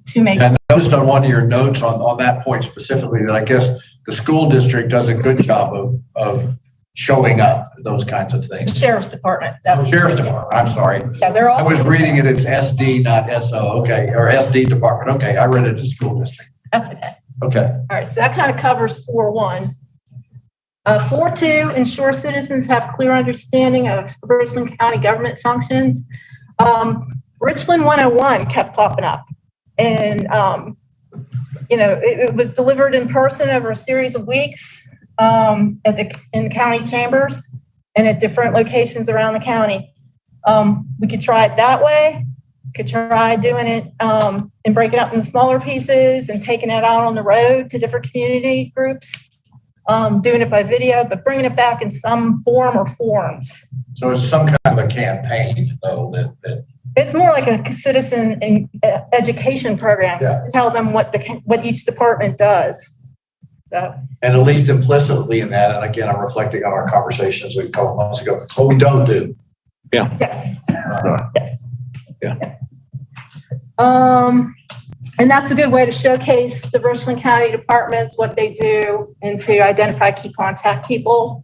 to make. I noticed on one of your notes on that point specifically that I guess the school district does a good job of showing up, those kinds of things. Sheriff's Department. Sheriff's Department, I'm sorry. Yeah, they're all. I was reading it as SD, not SO, okay, or SD Department. Okay, I read it as school district. That's okay. Okay. All right, so that kind of covers 4.1. 4.2, ensure citizens have clear understanding of Richland County government functions. Richland 101 kept popping up. And, it was delivered in person over a series of weeks in the county chambers and at different locations around the county. We could try it that way. Could try doing it and breaking it up in smaller pieces and taking it out on the road to different community groups, doing it by video, but bringing it back in some form or forms. So it's some kind of a campaign though that It's more like a citizen education program. Yeah. Tell them what each department does. So, and at least implicitly in that, and again, I'm reflecting on our conversations a couple months ago, what we don't do. Yeah. yes. Yes. Yeah. And that's a good way to showcase the Richland County departments, what they do, and to identify key contact people.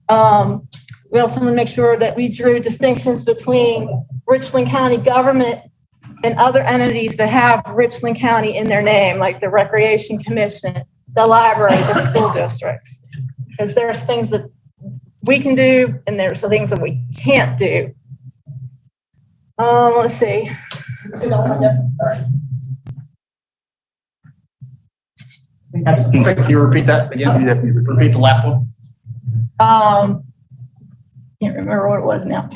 We also want to make sure that we drew distinctions between Richland County government and other entities that have Richland County in their name, like the Recreation Commission, the library, the school districts. Because there's things that we can do and there's things that we can't do. Let's see. Can you repeat that again? Repeat the last one. Can't remember what it was now.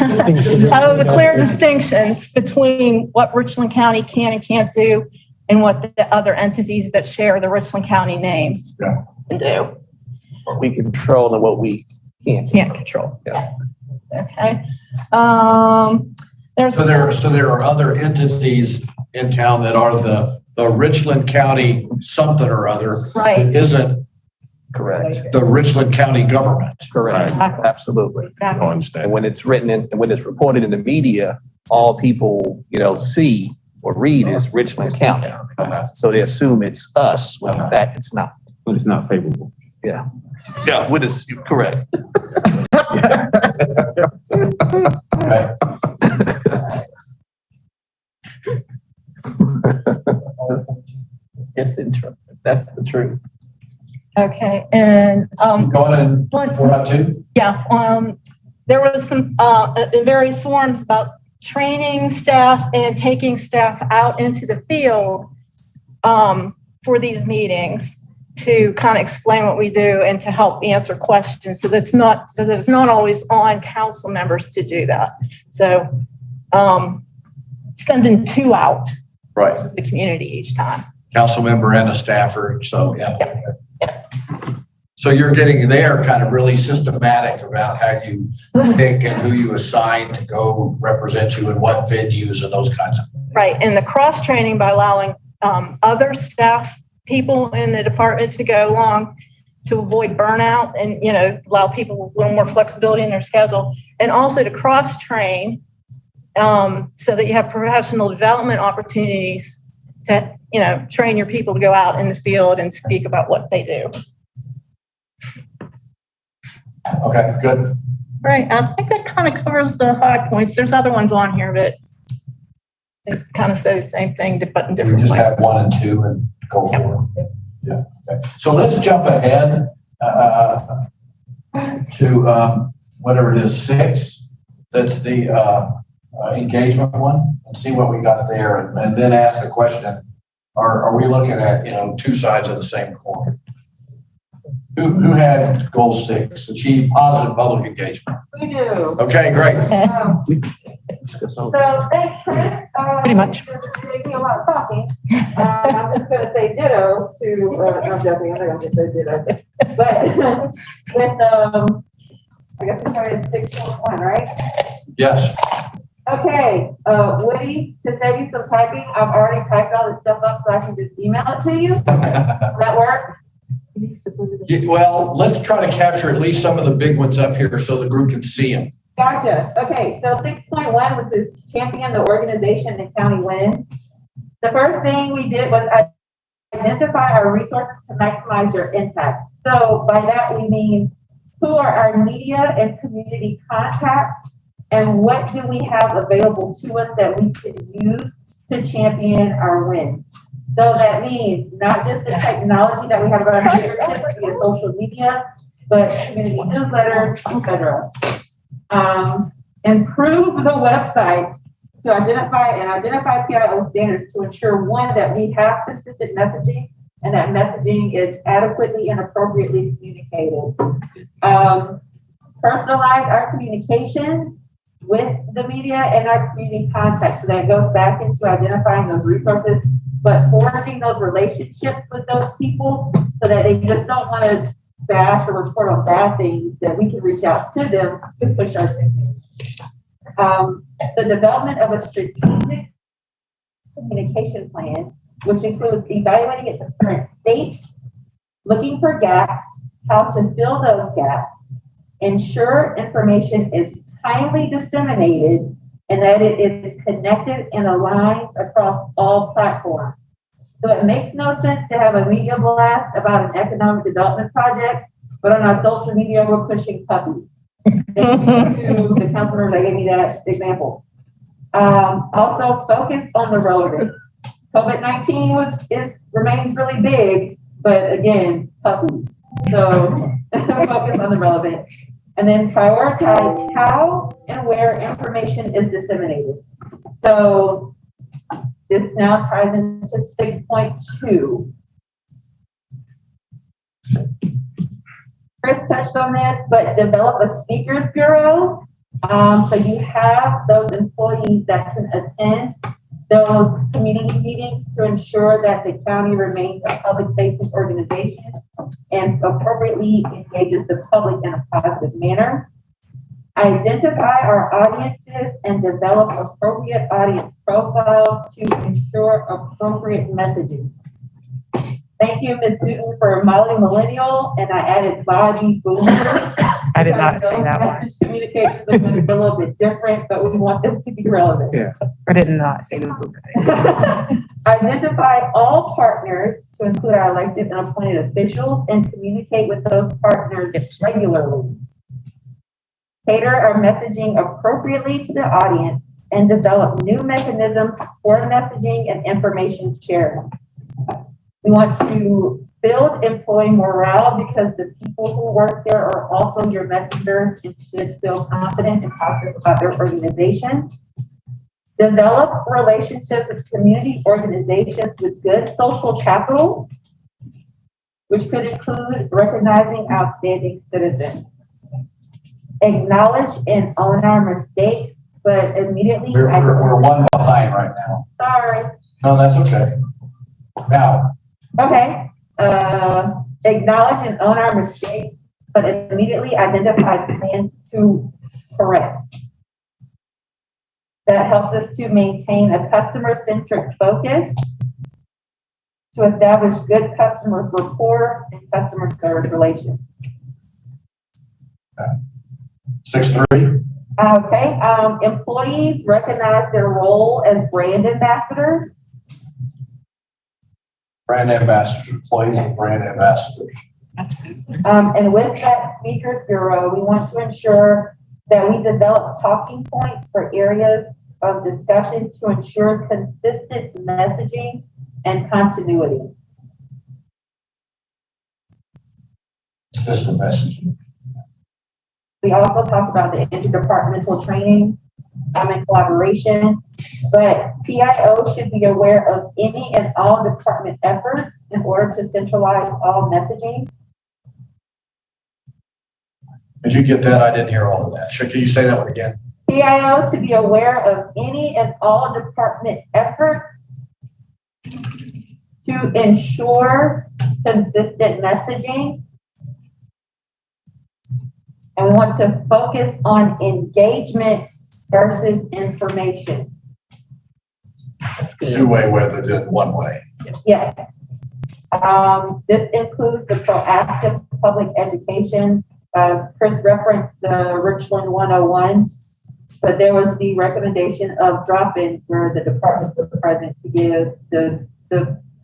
Oh, the clear distinctions between what Richland County can and can't do and what the other entities that share the Richland County name can do. What we control and what we can't control. Yeah. Okay. So there are other entities in town that are the Richland County something or other. Right. That isn't correct. The Richland County government. Correct. Absolutely. Exactly. I understand. And when it's written in, and when it's reported in the media, all people, see or read is Richland County. So they assume it's us, when in fact it's not. But it's not favorable. Yeah. Yeah, what is correct. Okay. That's the truth. Okay. And go ahead and we're up to. Yeah. There was some in various forms about training staff and taking staff out into the field for these meetings to kind of explain what we do and to help answer questions. So that it's not always on council members to do that. So sending two out right to the community each time. Council member and a staffer. So yeah. So you're getting there kind of really systematic about how you pick and who you assign to go represent you in what venues and those kinds of things. Right. And the cross training by allowing other staff people in the department to go along to avoid burnout and, allow people a little more flexibility in their schedule, and also to cross train so that you have professional development opportunities to, train your people to go out in the field and speak about what they do. Okay, good. Right. I think that kind of covers the high points. There's other ones on here, but they kind of say the same thing, but in different ways. We just have 1 and 2 and go for it. Yeah. Okay. So let's jump ahead to whatever it is, 6. That's the engagement one, and see what we got there, and then ask the question: Are we looking at two sides of the same coin? Who had goal 6? Achieve positive public engagement. We do. Okay, great. So thanks, Chris. Pretty much. Just making a lot of talking. I'm just going to say ditto to, I'm joking, I'm not going to say ditto. But with, I guess we started at 6.1, right? Yes. Okay, Woody, to save you some typing, I've already typed all this stuff up so I can just email it to you. Does that work? Well, let's try to capture at least some of the big ones up here so the group can see them. Gotcha. Okay, so 6.1, which is champion the organization and county wins. The first thing we did was identify our resources to maximize your impact. So by that we mean, who are our media and community contacts, and what do we have available to us that we can use to champion our wins? So that means not just the technology that we have at our fingertips via social media, but community newsletters, etc. Improve the website to identify PIO standards to ensure, one, that we have consistent messaging and that messaging is adequately and appropriately communicated. Personalize our communications with the media and our community contacts. So that goes back into identifying those resources, but forging those relationships with those people so that they just don't want to bash or report on bad things, that we can reach out to them to push our thinking. The development of a strategic communication plan, which includes evaluating its current state, looking for gaps, how to fill those gaps, ensure information is timely disseminated, and that it is connected and aligns across all platforms. So it makes no sense to have a media blast about an economic development project, but on our social media, we're pushing puppies. Thank you to the council members that gave me that example. Also focus on the relevant. COVID-19 remains really big, but again, puppies. So focus on the relevant. And then prioritize how and where information is disseminated. So this now ties into 6.2. Chris touched on this, but develop a speakers bureau. So you have those employees that can attend those community meetings to ensure that the county remains a public-facing organization and appropriately engages the public in a positive manner. Identify our audiences and develop appropriate audience profiles to ensure appropriate messaging. Thank you, Ms. Newton, for Molly Millennial, and I added Bobby Boomer. I did not say that one. Message communications are going to be a little bit different, but we want them to be relevant. Yeah, I did not say that. Identify all partners to include our elected and appointed officials and communicate with those partners regularly. Cater our messaging appropriately to the audience and develop new mechanisms for messaging and information sharing. We want to build employee morale because the people who work there are also your messengers and should feel confident and positive about their organization. Develop relationships with community organizations with good social capital, which could include recognizing outstanding citizens. Acknowledge and own our mistakes, but immediately. We're one behind right now. Sorry. No, that's okay. Now. Okay. Acknowledge and own our mistakes, but immediately identify plans to correct. That helps us to maintain a customer-centric focus, to establish good customer rapport and customer service relations. 6.3. Okay. Employees recognize their role as brand ambassadors. Brand ambassadors, employees and brand ambassadors. And with that speakers bureau, we want to ensure that we develop talking points for areas of discussion to ensure consistent messaging and continuity. System messaging. We also talked about the interdepartmental training and collaboration, but PIO should be aware of any and all department efforts in order to centralize all messaging. Did you get that? I didn't hear all of that. Can you say that one again? PIO to be aware of any and all department efforts to ensure consistent messaging. And we want to focus on engagement versus information. Two-way rather than one way. Yes. This includes the proactive public education. Chris referenced the Richland 101, but there was the recommendation of drop-ins where the departments are present to give the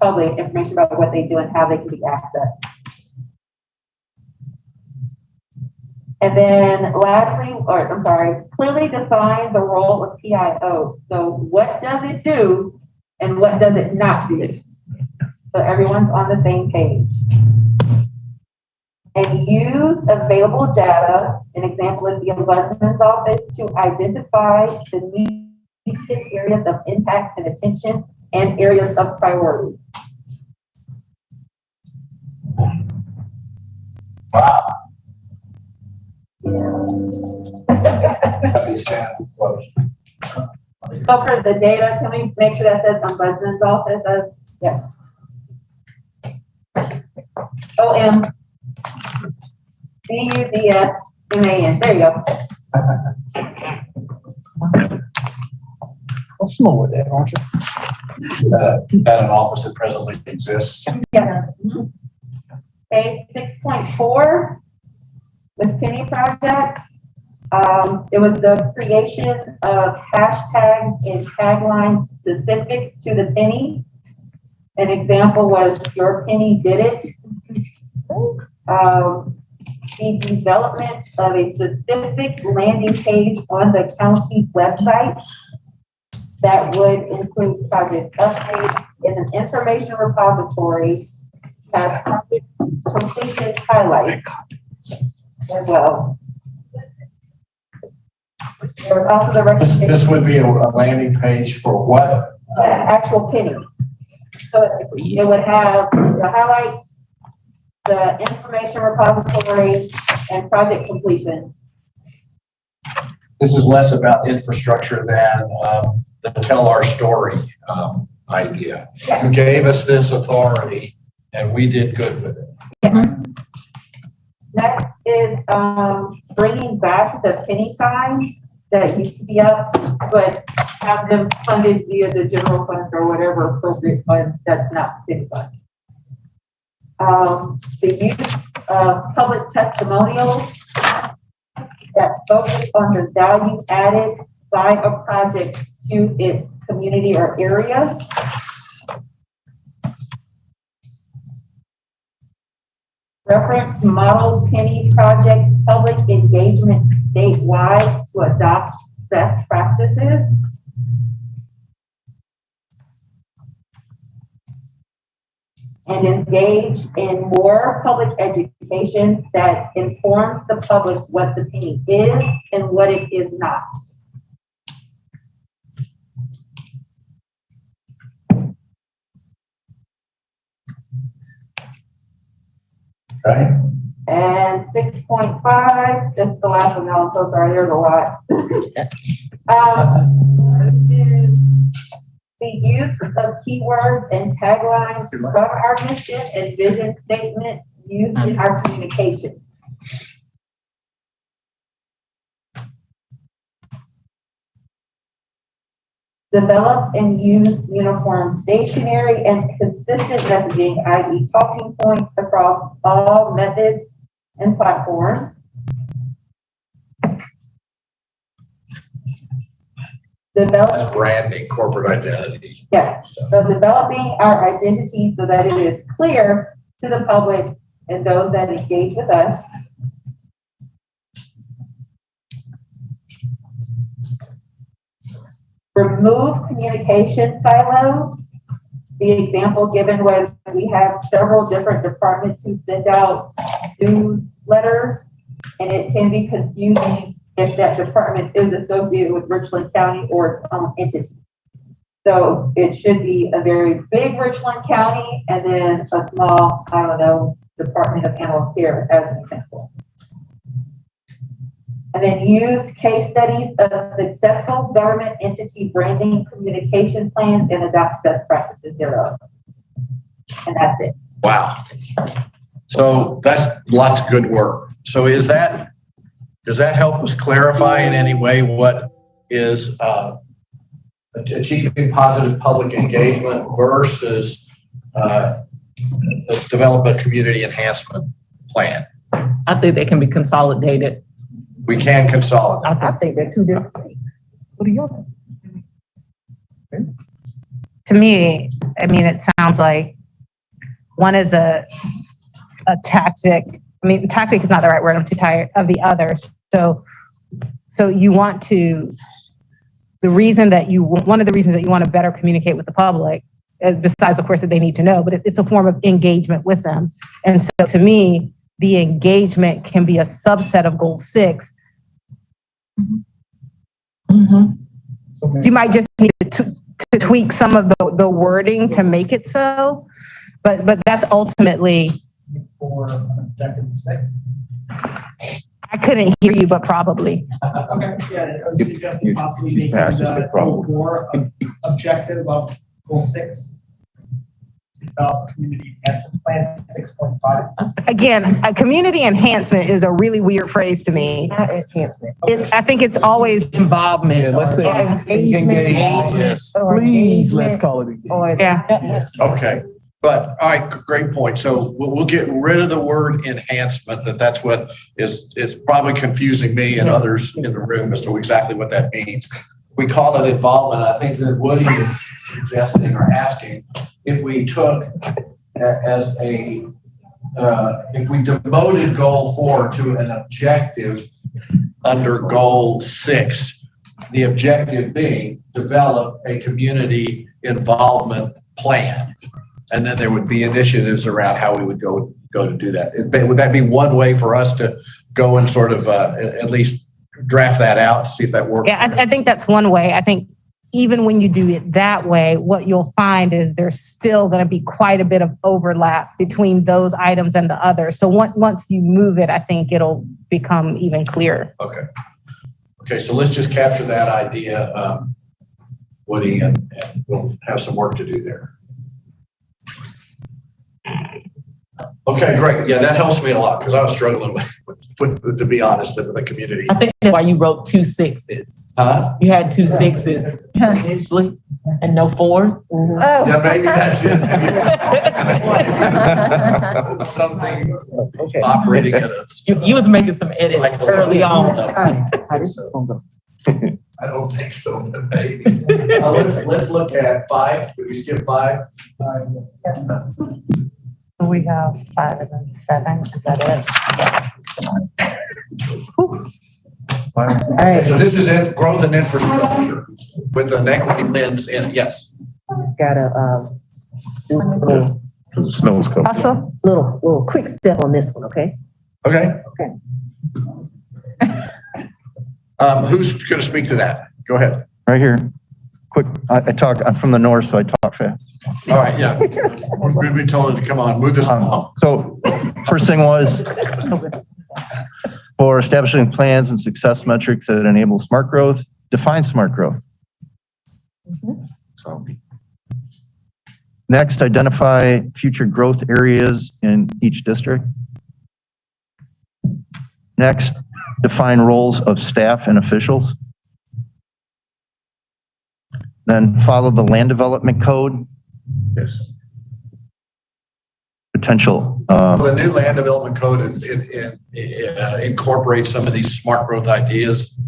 public information about what they do and how they can be accessed. And then lastly, clearly define the role of PIO. So what does it do and what does it not do? So everyone's on the same page. And use available data, an example is the Ombudsman's office, to identify the immediate areas of impact and attention and areas of priority. Wow. So for the data, can we make sure that says Ombudsman's office as, yeah. OM. BUDSMAN. There you go. I'm familiar with that, aren't you? Is that an office that presently exists? Yeah. Okay, 6.4 with penny projects. It was the creation of hashtags and taglines specific to the penny. An example was "Your Penny Did It." The development of a specific landing page on the county's website that would include project updates in an information repository as project completion highlights as well. There was also the recognition. This would be a landing page for what? The actual penny. So it would have the highlights, the information repository, and project completion. This is less about infrastructure than the tell our story idea. You gave us this authority and we did good with it. Next is bringing back the penny signs that used to be up, but have them funded via the general fund or whatever appropriate funds that's not penny fund. The use of public testimonials that focus on the value added by a project to its community or area. Reference model penny project public engagement statewide to adopt best practices. And engage in more public education that informs the public what the penny is and what it is not. Okay. And 6.5, that's the last one. Now I'm so sorry, there's a lot. The use of keywords and taglines from our mission and vision statements used in our communication. Develop and use uniform stationary and consistent messaging, i.e. talking points across all methods and platforms. That's branding, corporate identity. Yes, so developing our identity so that it is clear to the public and those that engage with us. Remove communication silos. The example given was we have several different departments who send out newsletters, and it can be confusing if that department is associated with Richland County or its own entity. So it should be a very big Richland County and then a small, I don't know, Department of Animal Care as an example. And then use case studies of successful government entity branding communication plans and adopt best practices thereof. And that's it. Wow. So that's lots of good work. So does that help us clarify in any way what is achieving positive public engagement versus develop a community enhancement plan? I think they can be consolidated. We can consolidate. I think they're two different things. What do you think? To me, I mean, it sounds like one is a tactic. I mean, tactic is not the right word. I'm too tired of the other. So you want to, one of the reasons that you want to better communicate with the public, besides of course that they need to know, but it's a form of engagement with them. And so to me, the engagement can be a subset of goal 6. Mm-hmm. You might just need to tweak some of the wording to make it so, but that's ultimately. For objective 6. I couldn't hear you, but probably. Okay, yeah, I was suggesting possibly making the goal 4 objective of goal 6. develop community enhancement plan 6.5. Again, a community enhancement is a really weird phrase to me. Enhancement. I think it's always Involvement. Yeah, let's say engage. Yes. Please, let's call it engage. Yeah. Okay, but, all right, great point. So we'll get rid of the word enhancement, that's what it's probably confusing me and others in the room as to exactly what that means. We call it involvement. I think that Woody is suggesting or asking if we took as a, if we demoted goal 4 to an objective under goal 6, the objective being develop a community involvement plan. And then there would be initiatives around how we would go to do that. Would that be one way for us to go and sort of at least draft that out, see if that works? Yeah, I think that's one way. I think even when you do it that way, what you'll find is there's still going to be quite a bit of overlap between those items and the others. So once you move it, I think it'll become even clearer. Okay. Okay, so let's just capture that idea, Woody, and we'll have some work to do there. Okay, great. Yeah, that helps me a lot because I was struggling with, to be honest, with the community. I think that's why you wrote 2 6s. Huh? You had 2 6s initially and no 4. Oh. Yeah, maybe that's it. Something operating at a. You was making some edits early on. I don't think so, but maybe. Let's look at 5. Did we skip 5? We have 5 and then 7. Is that it? All right. So this is growth and infrastructure with an equity lens in it. Yes. Just gotta do a little, Because the snow's coming. Also, little quick step on this one, okay? Okay. Who's going to speak to that? Go ahead. Right here. Quick, I'm from the north, so I talk fast. All right, yeah. We've been told to come on, move this along. So first thing was for establishing plans and success metrics that enable smart growth, define smart growth. So next, identify future growth areas in each district. Next, define roles of staff and officials. Then follow the land development code. Yes. Potential. The new land development code incorporates some of these smart growth ideas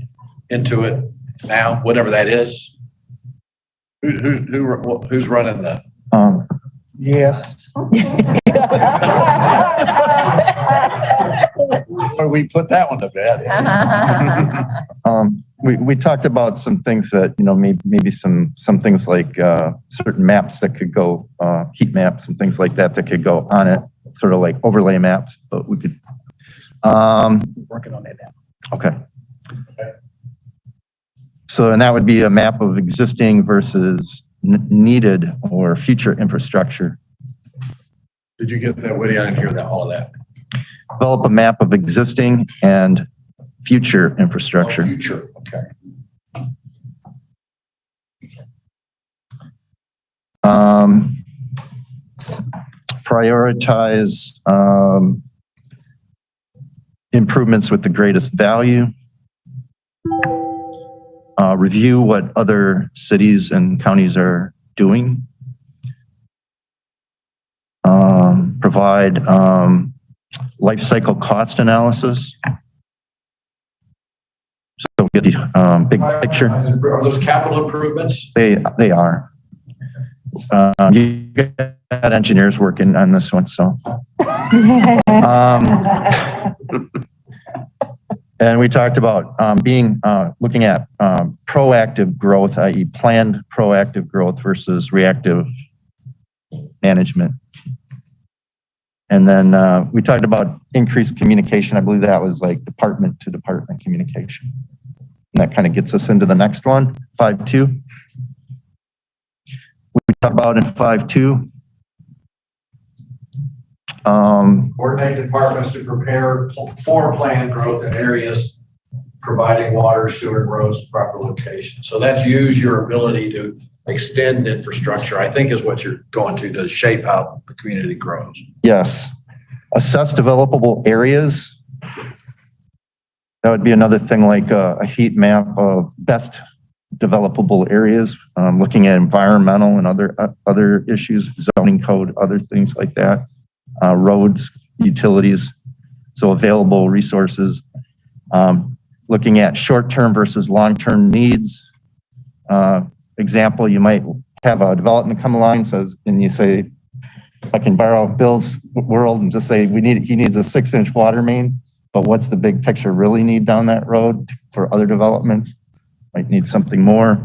into it now, whatever that is. Who's running that? Yes. Or we put that one to bed. We talked about some things that, maybe some things like certain maps that could go, heat maps and things like that could go on it, sort of like overlay maps, but we could. Working on that now. Okay. So, and that would be a map of existing versus needed or future infrastructure. Did you get that, Woody? I didn't hear that, all of that. Develop a map of existing and future infrastructure. Future, okay. Prioritize improvements with the greatest value. Review what other cities and counties are doing. Provide life cycle cost analysis. So we get the big picture. Are those capital improvements? They are. You got engineers working on this one, so. And we talked about looking at proactive growth, i.e. planned proactive growth versus reactive management. And then we talked about increased communication. I believe that was like department to department communication. And that kind of gets us into the next one, 5.2. We talked about in 5.2. Coordinate departments to prepare for planned growth in areas providing water, sewer, and roads to proper location. So that's use your ability to extend infrastructure, I think is what you're going to shape how the community grows. Yes. Assess developable areas. That would be another thing, like a heat map of best developable areas, looking at environmental and other issues, zoning code, other things like that, roads, utilities, so available resources, looking at short-term versus long-term needs. Example, you might have a development come along, and you say, I can borrow Bill's world and just say, he needs a 6-inch water main, but what's the big picture really need down that road for other developments? Might need something more.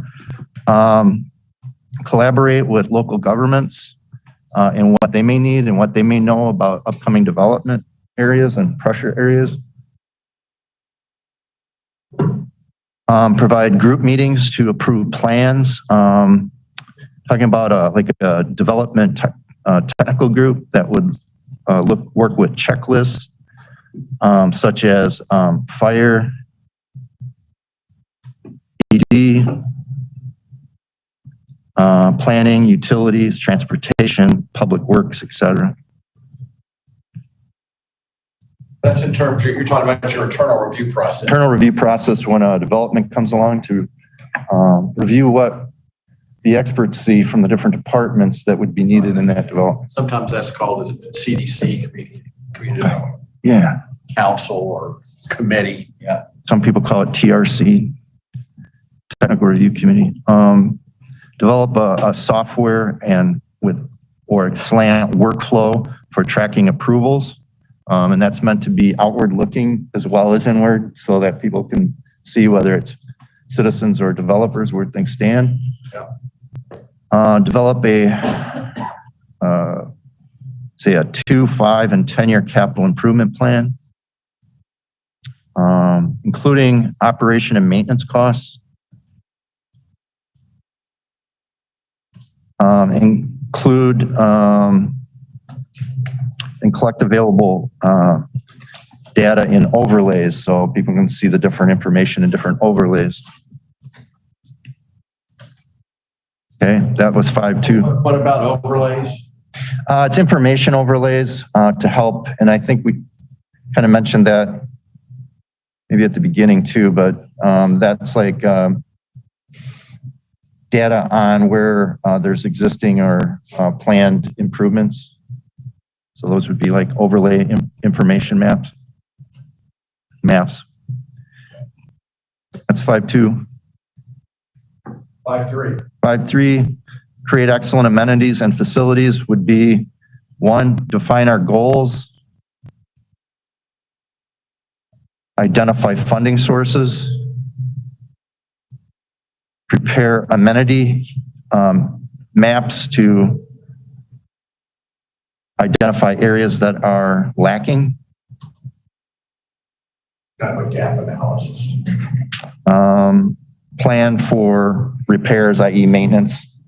Collaborate with local governments and what they may need and what they may know about upcoming development areas and pressure areas. Provide group meetings to approve plans. Talking about a development technical group that would work with checklists such as fire, ED, planning, utilities, transportation, public works, etc. That's in terms, you're talking about your internal review process. Internal review process when a development comes along to review what the experts see from the different departments that would be needed in that development. Sometimes that's called the CDC, community development. Yeah. Council or committee. Yeah. Some people call it TRC, Technical Review Committee. Develop a software or slant workflow for tracking approvals. And that's meant to be outward looking as well as inward so that people can see whether it's citizens or developers where things stand. Yeah. Develop say a 2, 5, and 10-year capital improvement plan, including operation and maintenance costs. Include and collect available data in overlays so people can see the different information in different overlays. Okay, that was 5.2. What about overlays? It's information overlays to help, and I think we kind of mentioned that maybe at the beginning too, but that's like data on where there's existing or planned improvements. So those would be like overlay information maps. That's 5.2. 5.3. 5.3, create excellent amenities and facilities would be 1, define our goals. Identify funding sources. Prepare amenity maps to identify areas that are lacking. Kind of a gap analysis. Plan for repairs, i.e. maintenance.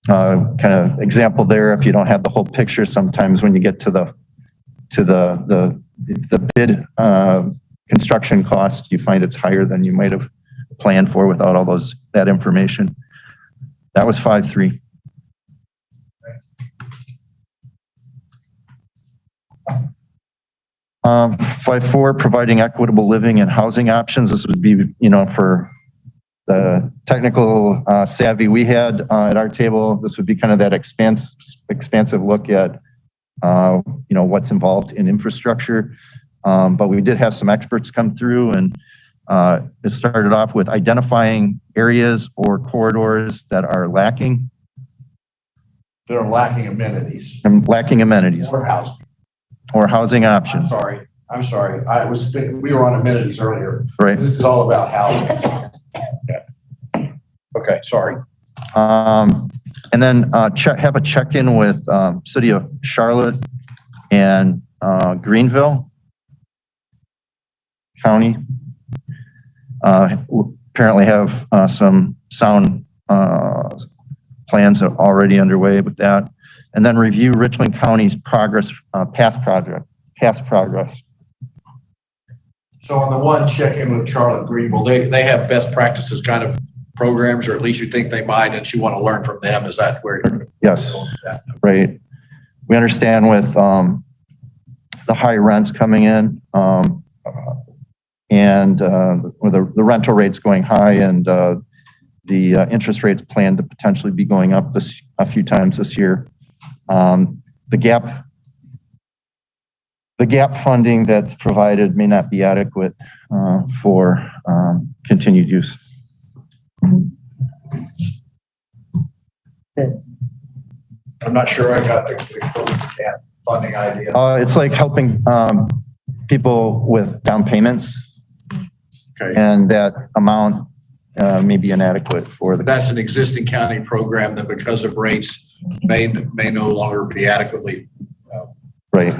Kind of example there, if you don't have the whole picture, sometimes when you get to the bid construction cost, you find it's higher than you might have planned for without all that information. That was 5.3. Um, 5.4, providing equitable living and housing options. This would be, for the technical savvy we had at our table. This would be kind of that expansive look at, what's involved in infrastructure. But we did have some experts come through, and it started off with identifying areas or corridors that are lacking. They're lacking amenities. And lacking amenities. Or housing. Or housing options. I'm sorry. We were on amenities earlier. Right. This is all about housing. Yeah. Okay, sorry. And then have a check-in with City of Charlotte and Greenville County. Apparently have some sound plans are already underway with that. And then review Richland County's progress, past progress. So on the one, check in with Charlotte Greenville. They have best practices kind of programs, or at least you think they might, and you want to learn from them. Is that where? Yes, right. We understand with the high rents coming in and with the rental rates going high and the interest rates planned to potentially be going up a few times this year. The gap funding that's provided may not be adequate for continued use. I'm not sure I got the gap funding idea. It's like helping people with down payments. Okay. And that amount may be inadequate for the. That's an existing county program that because of rates may no longer be adequately. Right,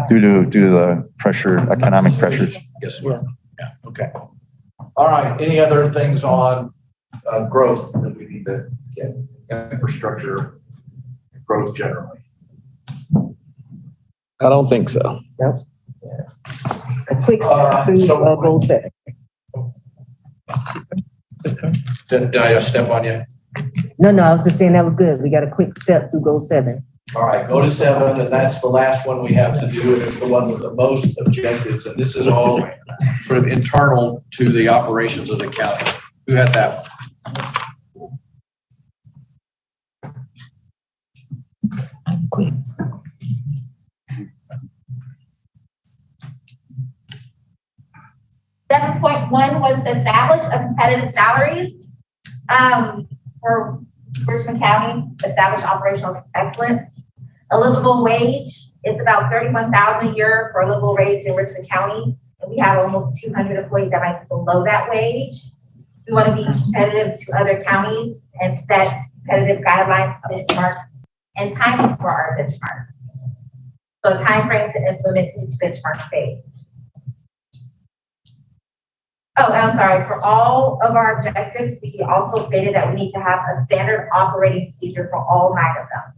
due to the pressure, economic pressures. Yes, sir. Yeah, okay. All right, any other things on growth that we need to get? Infrastructure growth generally? I don't think so. Nope. A quick step through goal setting. Did I step on you? No, I was just saying that was good. We got a quick step through goal 7. All right, go to 7, and that's the last one we have to do, and it's the one with the most objectives, and this is all sort of internal to the operations of the county. Who had that one? 7.1 was to establish a competitive salaries for Richland County, establish operational excellence. A livable wage, it's about $31,000 a year for a livable wage in Richland County. And we have almost 200 employees that might be below that wage. We want to be competitive to other counties and set competitive guidelines, benchmarks, and timing for our benchmarks. So a time frame to implement each benchmark phase. Oh, I'm sorry. For all of our objectives, we also stated that we need to have a standard operating procedure for all 9 of them.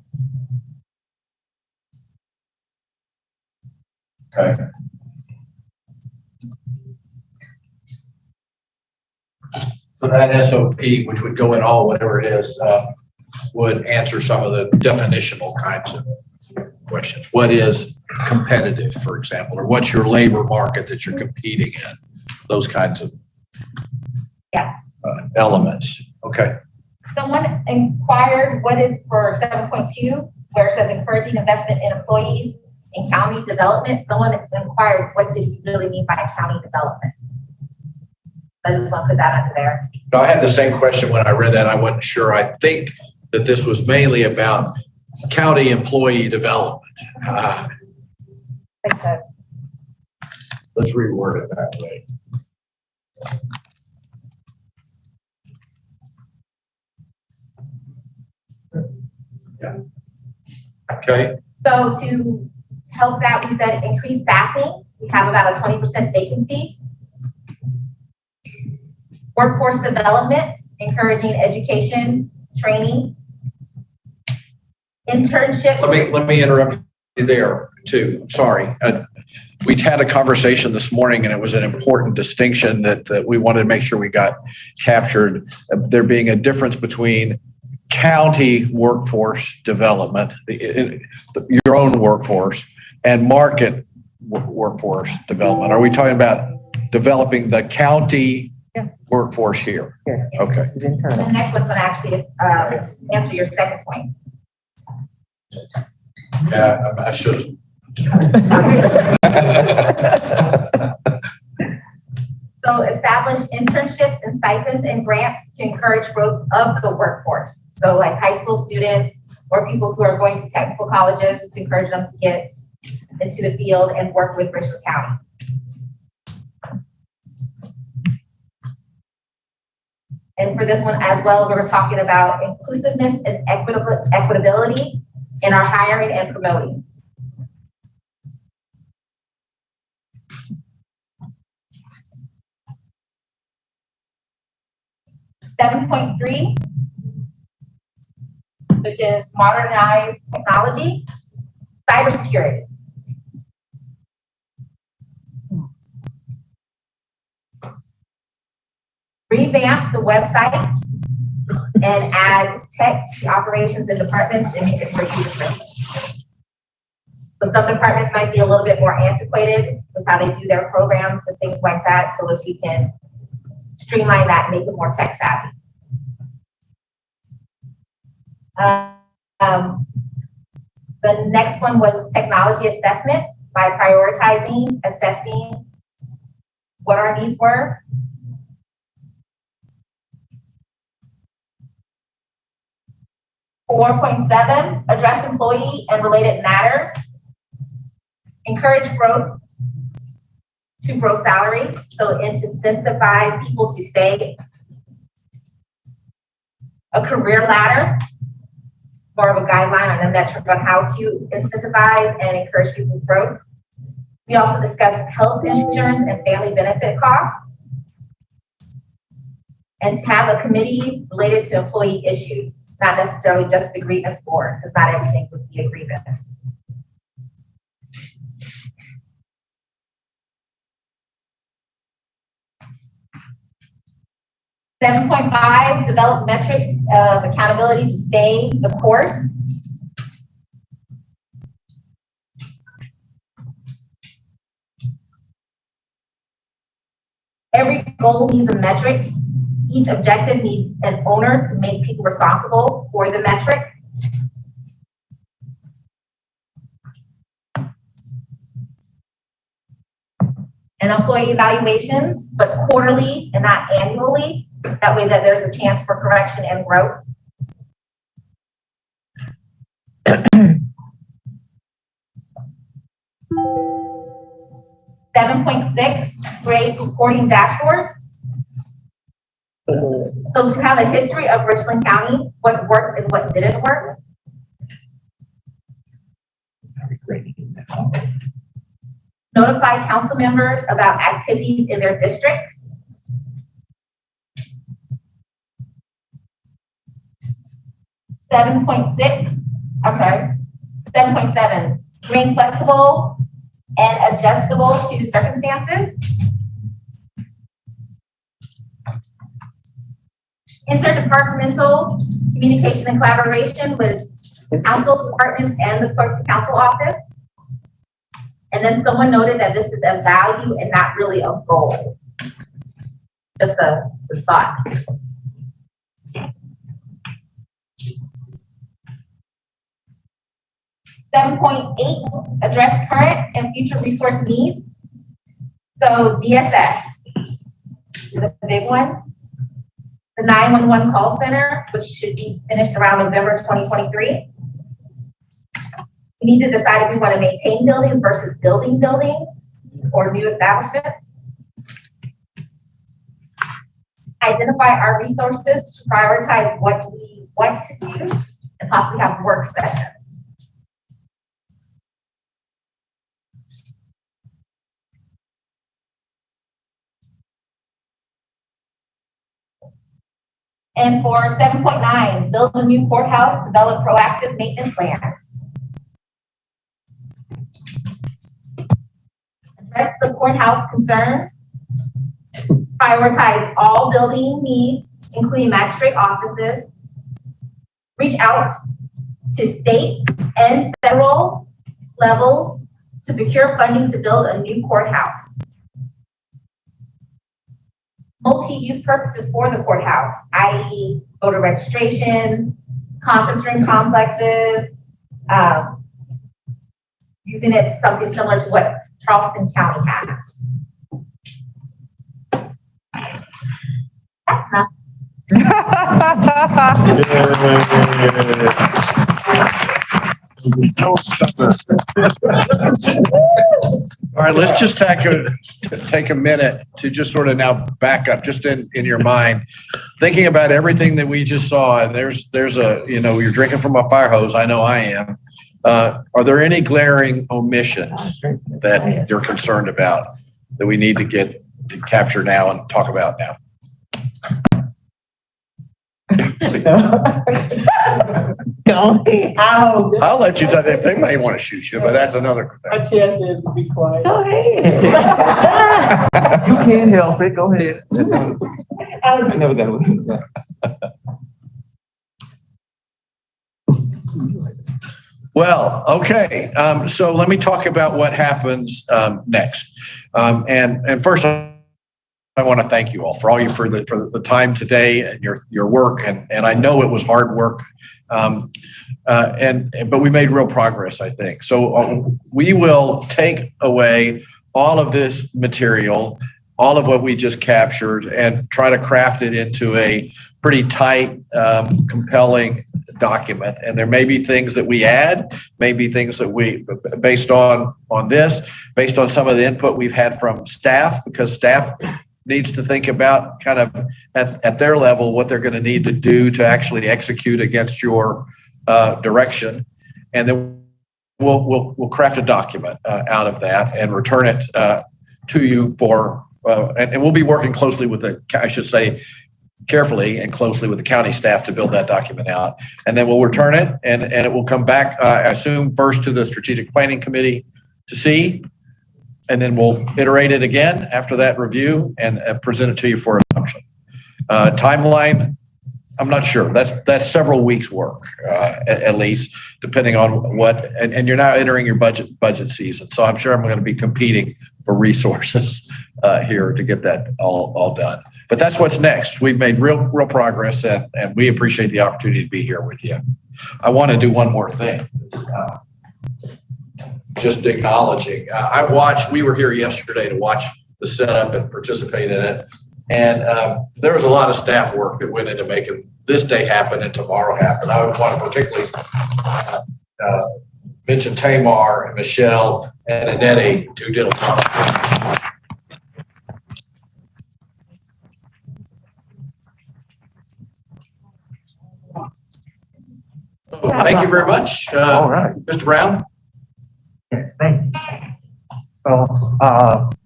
Okay. So that SOP, which would go in all, whatever it is, would answer some of the definitional kinds of questions. What is competitive, for example, or what's your labor market that you're competing in? Those kinds of elements. Okay. Someone inquired what is for 7.2, where it says encouraging investment in employees in county development. Someone inquired what did you really mean by county development? I just want to put that under there. No, I had the same question when I read that. I wasn't sure. I think that this was mainly about county employee development. I think so. Let's reword it that way. Yeah. Okay. So to help that, we said increase staffing. We have about a 20% vacancy. Workforce development, encouraging education, training, internships. Let me interrupt you there too. Sorry. We had a conversation this morning and it was an important distinction that we wanted to make sure we got captured. There being a difference between county workforce development, your own workforce, and market workforce development. Are we talking about developing the county workforce here? Yes. Okay. The next one's going to actually answer your second point. Yeah, I should. So establish internships and stipends and grants to encourage growth of the workforce. So like high school students or people who are going to technical colleges to encourage them to get into the field and work with Richland County. And for this one as well, we were talking about inclusiveness and equitability in our hiring and promoting. .3, which is modernized technology, cybersecurity. revamp the website and add tech to operations and departments and make it more user-friendly. So some departments might be a little bit more antiquated with how they do their programs and things like that. So if you can streamline that and make it more tech savvy. The next one was technology assessment by prioritizing, assessing what our needs were. .7, address employee and related matters. Encourage growth to grow salary, so it incentivizes people to stay. A career ladder, more of a guideline on a metric on how to incentivize and encourage people's growth. We also discussed health insurance and family benefit costs. And to have a committee related to employee issues, not necessarily just the grievance board, because not everything would be a grievance. .5, develop metrics of accountability to stay the course. Every goal needs a metric. Each objective needs an owner to make people responsible for the metric. And employee evaluations, but quarterly and not annually. That way that there's a chance for correction and growth. .6, create reporting dashboards. So to have a history of Richland County, what worked and what didn't work. Notify council members about activities in their districts. .7, remain flexible and adjustable to circumstances. Interdepartmental communication and collaboration with council departments and the clerk to council office. And then someone noted that this is a value and not really a goal. Just a thought. .8, address current and future resource needs. So DSS is a big one. The 911 call center, which should be finished around November 2023. We need to decide if we want to maintain buildings versus building buildings or new establishments. Identify our resources to prioritize what we want to do and possibly have work sessions. And for 7.9, build a new courthouse, develop proactive maintenance plans. Address the courthouse concerns. Prioritize all building needs, including magistrate offices. Reach out to state and federal levels to procure funding to build a new courthouse. Multi-use purposes for the courthouse, i.e. voter registration, conference room complexes, using it something similar to what Charleston County has. That's not. All right, let's just take a minute to just sort of now back up just in your mind, thinking about everything that we just saw. And there's a, you're drinking from a fire hose. I know I am. Are there any glaring omissions that you're concerned about that we need to capture now and talk about now? I'll let you, they may want to shoot you, but that's another thing. My chair said to be quiet. Go ahead. You can help it. Go ahead. I never got it. Well, okay. So let me talk about what happens next. And first, I want to thank you all for the time today and your work. And I know it was hard work. But we made real progress, I think. So we will take away all of this material, all of what we just captured, and try to craft it into a pretty tight, compelling document. And there may be things that we add, maybe things that we, based on this, based on some of the input we've had from staff, because staff needs to think about kind of at their level what they're going to need to do to actually execute against your direction. And then we'll craft a document out of that and return it to you for, and we'll be working closely with carefully and closely with the county staff to build that document out. And then we'll return it and it will come back, I assume, first to the Strategic Planning Committee to see, and then we'll iterate it again after that review and present it to you for adoption. Timeline, I'm not sure. That's several weeks work, at least, depending on what, and you're now entering your budget season. So I'm sure I'm going to be competing for resources here to get that all done. But that's what's next. We've made real progress, and we appreciate the opportunity to be here with you. I want to do one more thing. Just acknowledging. We were here yesterday to watch the setup and participate in it. And there was a lot of staff work that went into making this day happen and tomorrow happen. I would want to particularly mention Tamar and Michelle and Annette, who did a lot of work. Thank you very much. All right. Mr. Brown? Yes, thank you. So,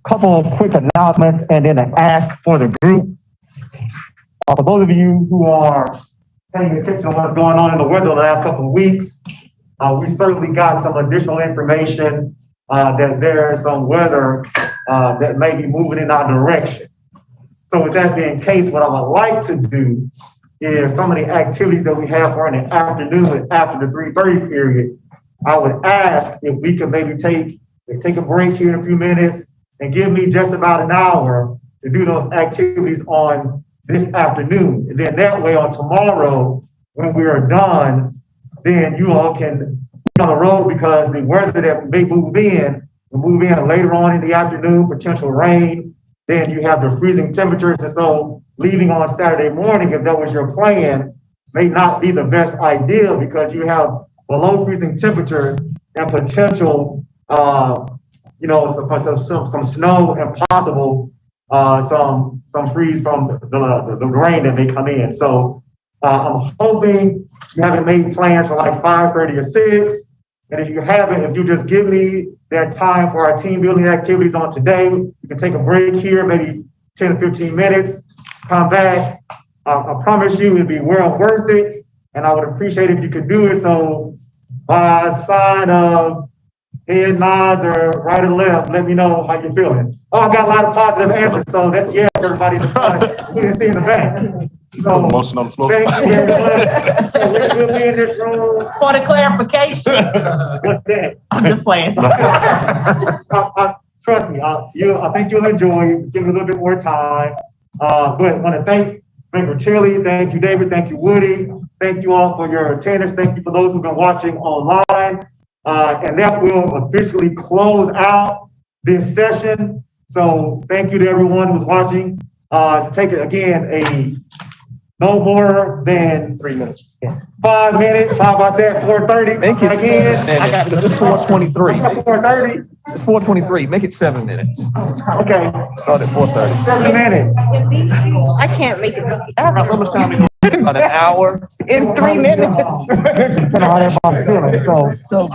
couple of quick announcements and then an ask for the group. For those of you who are paying attention to what's going on in the weather the last couple of weeks, we certainly got some additional information that there is some weather that may be moving in our direction. So with that being the case, what I would like to do is some of the activities that we have for in the afternoon after the 3:30 period, I would ask if we could maybe take a break here in a few minutes and give me just about an hour to do those activities on this afternoon. And then that way on tomorrow, when we are done, then you all can be on the road, because the weather that may move in will move in later on in the afternoon, potential rain. Then you have the freezing temperatures. And so leaving on Saturday morning, if that was your plan, may not be the best idea, because you have below freezing temperatures and potential, some snow and possible some freeze from the rain that may come in. So I'm hoping you haven't made plans for like 5:30 or 6. And if you haven't, if you just give me that time for our team building activities on today, you can take a break here, maybe 10 to 15 minutes, come back. I promise you it'll be well worth it. And I would appreciate if you could do it. So by sign of head nods or right or left, let me know how you're feeling. Oh, I got a lot of positive answers. So that's yes, everybody in the front. We can see in the back. So thank you very much. So we'll be in this room. For the clarification. What's that? I'm just playing. Trust me, I think you'll enjoy it. Just give me a little bit more time. But I want to thank Chili, thank you, David, thank you, Woody. Thank you all for your attendance. Thank you for those who've been watching online. And that will officially close out this session. So thank you to everyone who's watching. Take it again, no more than 3 minutes. 5 minutes. How about that? 4:30. Make it again. 7 minutes. I got it. It's 4:23. 4:30. It's 4:23. Make it 7 minutes. Okay. Start at 4:30. 7 minutes. I can't make it. How much time? About an hour. In 3 minutes. Depending on how everybody's feeling. So So